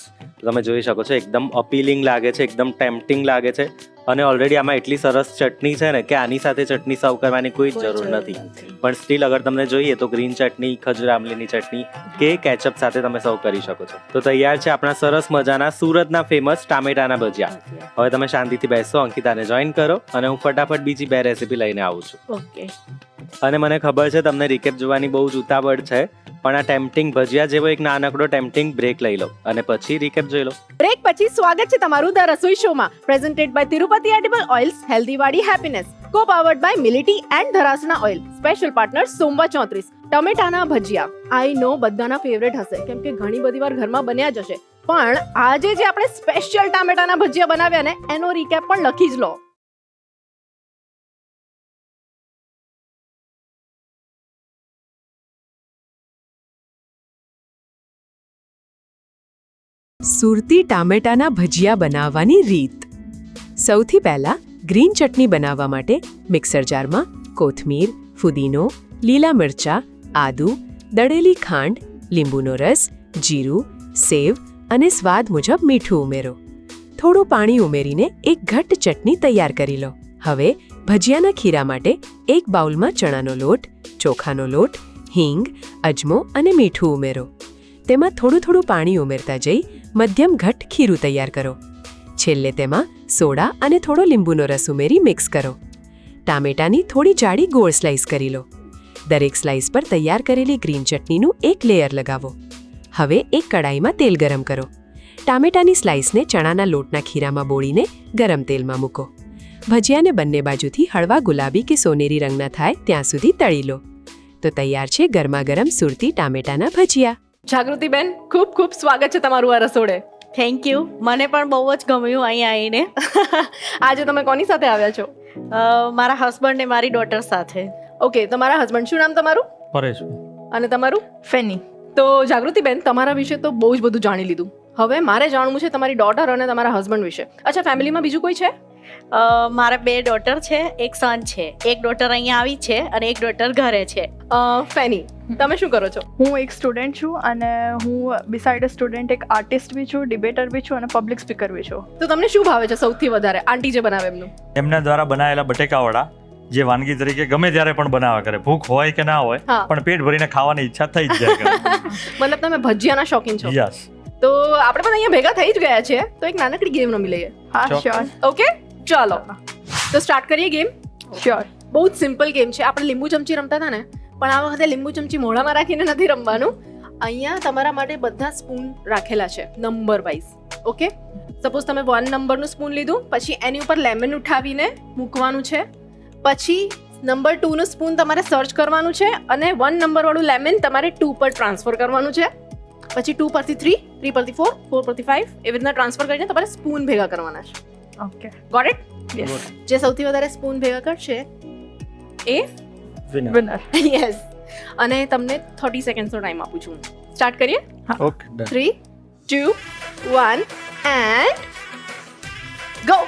Speaker 1: તમે જોઈ શકો છો એકદમ અપીલિંગ લાગે છે, એકદમ ટેમ્પટિંગ લાગે છે, અને ઓલરેડી આમાં એટલી સરસ ચટણી છે ને કે આની સાથે ચટણી સર્વ કરવાની કોઈ જ જરૂર નથી. પણ સ્ટીલ અગર તમને જોઈએ તો ગ્રીન ચટણી, ખજૂર આમલીની ચટણી કે કેચઅપ સાથે તમે સર્વ કરી શકો છો. તો તૈયાર છે આપણા સરસ મજાના સુરતના ફેમસ ટામેટાના ભજીયા. હવે તમે શાંતિથી બેસો, અંકિતાને જોઈન કરો અને હું ફટાફટ બીજી 2 રેસીપી લઈને આવું છું.
Speaker 5: ઓકે.
Speaker 1: અને મને ખબર છે તમને રિકેપ જોવાની બહુ જ ઉતાવળ છે, પણ આ ટેમ્પટિંગ ભજીયા જેવો એક નાનકડો ટેમ્પટિંગ બ્રેક લઈ લો અને પછી રિકેપ જોઈ લો.
Speaker 2: બ્રેક પછી સ્વાગત છે તમારું ધ રસોઈ શોમાં, presented by Tirupati edible oils, healthy વાડી હેપીનેસ, કો પાવર્ડ બાય મિલિટી and Dharasana oil, special partner સોમવા 34. ટમેટાના ભજીયા આઈ નો બધાના ફેવરેટ હશે, કેમ કે ઘણી બધી વાર ઘરમાં બન્યા જ હશે, પણ આજે જે આપણે સ્પેશિયલ ટામેટાના ભજીયા બનાવ્યા ને એનો રિકેપ પણ લખી જ લો.
Speaker 4: સુરતી ટામેટાના ભજીયા બનાવવાની રીત. સૌથી પહેલા ગ્રીન ચટણી બનાવવા માટે મિક્સર જારમાં કોથમીર, ફુદીનો, લીલા મરચાં, આદુ, દળેલી ખાંડ, લીંબુનો રસ, જીરું, સેવ અને સ્વાદ મુજબ મીઠું ઉમેરો. થોડું પાણી ઉમેરીને એક ઘટ્ટ ચટણી તૈયાર કરી લો. હવે ભજીયાના ખીરા માટે એક બાઉલમાં ચણાનો લોટ, ચોખાનો લોટ, હિંગ, અજમો અને મીઠું ઉમેરો. તેમાં થોડું થોડું પાણી ઉમેરતા જઈ મધ્યમ ઘટ્ટ ખીરું તૈયાર કરો. છેલ્લે તેમાં સોડા અને થોડો લીંબુનો રસ ઉમેરી મિક્સ કરો. ટામેટાની થોડી જાડી ગોળ સ્લાઇસ કરી લો. દરેક સ્લાઇસ પર તૈયાર કરેલી ગ્રીન ચટણીનું એક લેયર લગાવો. હવે એક કડાઈમાં તેલ ગરમ કરો. ટામેટાની સ્લાઇસને ચણાના લોટના ખીરામાં બોળીને ગરમ તેલમાં મૂકો. ભજીયાને બંને બાજુથી હળવા ગુલાબી કે સોનેરી રંગના થાય ત્યાં સુધી તળી લો. તો તૈયાર છે ગરમા ગરમ સુરતી ટામેટાના ભજીયા.
Speaker 2: જાગૃતિબેન, ખૂબ ખૂબ સ્વાગત છે તમારું આ રસોડે.
Speaker 5: Thank you. મને પણ બહુ જ ગમ્યું અહીં આવીને.
Speaker 2: આજે તમે કોની સાથે આવ્યા છો?
Speaker 5: મારા હસબન્ડ ને મારી ડોટર સાથે.
Speaker 2: ઓકે, તમારા હસબન્ડ, શું નામ તમારું?
Speaker 6: પરેશ.
Speaker 2: અને તમારું?
Speaker 7: ફેની.
Speaker 2: તો જાગૃતિબેન, તમારા વિશે તો બહુ જ બધું જાણી લીધું. હવે મારે જાણવું છે તમારી ડોટર અને તમારા હસબન્ડ વિશે. અચ્છા, ફેમિલીમાં બીજું કોઈ છે?
Speaker 5: મારા 2 ડોટર છે, એક સન છે. એક ડોટર અહીંયા આવી છે અને એક ડોટર ઘરે છે.
Speaker 2: ફેની, તમે શું કરો છો?
Speaker 7: હું એક સ્ટુડન્ટ છું અને હું બિસાઇડ અ સ્ટુડન્ટ એક આર્ટિસ્ટ બી છું, ડિબેટર બી છું અને પબ્લિક સ્પીકર બી છું.
Speaker 2: તો તમને શું ભાવે છે સૌથી વધારે આંટી જે બનાવે એમનું?
Speaker 6: એમના દ્વારા બનાવેલા બટેકાવડા જે વાનગી તરીકે ગમે ત્યારે પણ બનાવ્યા કરે, ભૂખ હોય કે ના હોય
Speaker 2: હા.
Speaker 6: પણ પેટ ભરીને ખાવાની ઈચ્છા થઈ જ જાય કરે.
Speaker 2: મતલબ તમે ભજીયાના શોખીન છો.
Speaker 6: યસ.
Speaker 2: તો આપણે બધા અહીંયા ભેગા થઈ જ ગયા છે, તો એક નાનકડી ગેમ રમી લઈએ.
Speaker 7: હા,
Speaker 6: Sure.
Speaker 7: શ્યોર
Speaker 2: ઓકે, ચાલો તો સ્ટાર્ટ કરીએ ગેમ.
Speaker 7: શ્યોર.
Speaker 2: બહુ જ સિમ્પલ ગેમ છે. આપણે લીંબુ ચમચી રમતા હતા ને, પણ આ વખતે લીંબુ ચમચી મોઢામાં રાખીને નથી રમવાનું. અહીંયા તમારા માટે બધા સ્પૂન રાખેલા છે નંબર વાઇઝ. ઓકે, સપોઝ તમે 1 નંબરનું સ્પૂન લીધું, પછી એની ઉપર લેમન ઉઠાવીને મૂકવાનું છે. પછી નંબર 2 નું સ્પૂન તમારે સર્ચ કરવાનું છે અને 1 નંબર વાળું લેમન તમારે 2 પર ટ્રાન્સફર કરવાનું છે. પછી 2 પરથી 3, 3 પરથી 4, 4 પરથી 5, એવી રીતના ટ્રાન્સફર કરીને તમારે સ્પૂન ભેગા કરવાના છે.
Speaker 7: ઓકે.
Speaker 2: Got it?
Speaker 7: યસ.
Speaker 2: જે સૌથી વધારે સ્પૂન ભેગા કરશે એ
Speaker 7: વિનર.
Speaker 2: યસ. અને તમને 30 સેકન્ડ્સનો ટાઈમ આપું છું. સ્ટાર્ટ કરીએ.
Speaker 6: Okay done.
Speaker 2: 3, 2, 1 and go.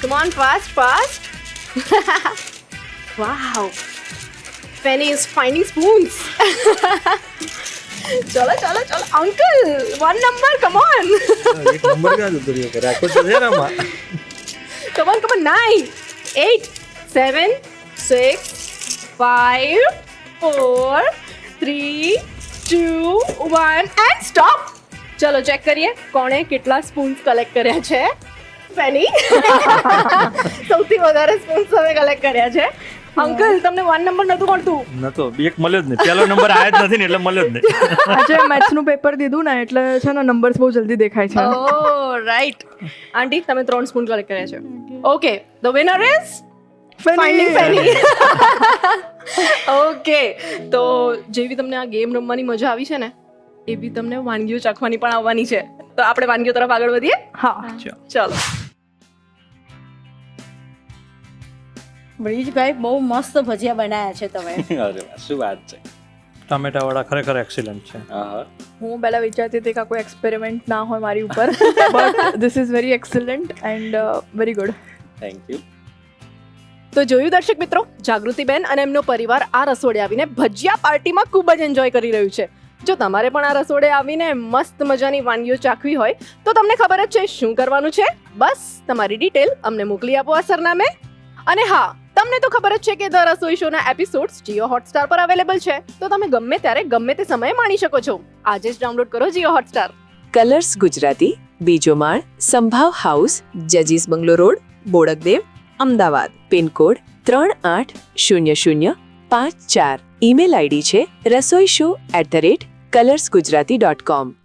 Speaker 2: Come on, fast fast. Wow, Fanny is finding spoons. ચલો ચલો ચલો અંકલ, 1 નંબર, કમ ઓન.
Speaker 6: એક નંબર ક્યાં જતો રહ્યો કે રાખો તો છે ને આમાં.
Speaker 2: Come on, 9, 8, 7, 6, 5, 4, 3, 2, 1 and stop. ચલો ચેક કરીએ કોણે કેટલા સ્પૂન્સ કલેક્ટ કર્યા છે. ફેની સૌથી વધારે સ્પૂન્સ તમે કલેક્ટ કર્યા છે. અંકલ, તમને 1 નંબર નતું મળતું.
Speaker 6: નતો એક મળ્યો જ નહીં. પહેલો નંબર આયા જ નથી ને એટલે મળ્યો જ નહીં.
Speaker 7: આજે મેથ્સનું પેપર દીધું ને એટલે છે ને નંબર્સ બહુ જલ્દી દેખાય છે.
Speaker 2: ઓહ રાઈટ. આંટી, તમે 3 સ્પૂન કલેક્ટ કર્યા છે. Okay, the winner is finding Feni. Okay, તો જેવી તમને આ ગેમ રમવાની મજા આવી છે ને, એવી તમને વાનગીઓ ચાખવાની પણ આવવાની છે. તો આપણે વાનગીઓ તરફ આગળ વધીએ.
Speaker 7: હા.
Speaker 2: ચાલો.
Speaker 5: બ્રિજભાઈ, બહુ મસ્ત ભજીયા બનાવ્યા છે તમે.
Speaker 1: અરે વાહ, શું વાત છે.
Speaker 6: ટામેટાવાળા ખરેખર એક્સિલન્ટ છે.
Speaker 1: હા.
Speaker 7: હું પહેલા વિચારતી હતી કે આ કોઈ એક્સપેરિમેન્ટ ના હોય મારી ઉપર, but this is very excellent and very good.
Speaker 1: Thank you.
Speaker 2: તો જોયું દર્શક મિત્રો, જાગૃતિબેન અને એમનો પરિવાર આ રસોડે આવીને ભજીયા પાર્ટીમાં ખૂબ જ એન્જોય કરી રહ્યું છે. જો તમારે પણ આ રસોડે આવીને મસ્ત મજાની વાનગીઓ ચાખવી હોય તો તમને ખબર જ છે શું કરવાનું છે. બસ તમારી ડિટેલ અમને મોકલી આપો આ સરનામે. અને હા, તમને તો ખબર જ છે કે ધ રસોઈ શોના એપિસોડ્સ જીઓ હોટસ્ટાર પર અવેલેબલ છે, તો તમે ગમે ત્યારે ગમે તે સમયે માણી શકો છો. આજે જ ડાઉનલોડ કરો જીઓ હોટસ્ટાર.
Speaker 4: કલર્સ ગુજરાતી, બીજો માળ, સંભાવ હાઉસ, જજીસ bungalow road, Bodakdev, Ahmedabad. Pincode 380054. Email ID છે rasoishow@colorsgujarati.com.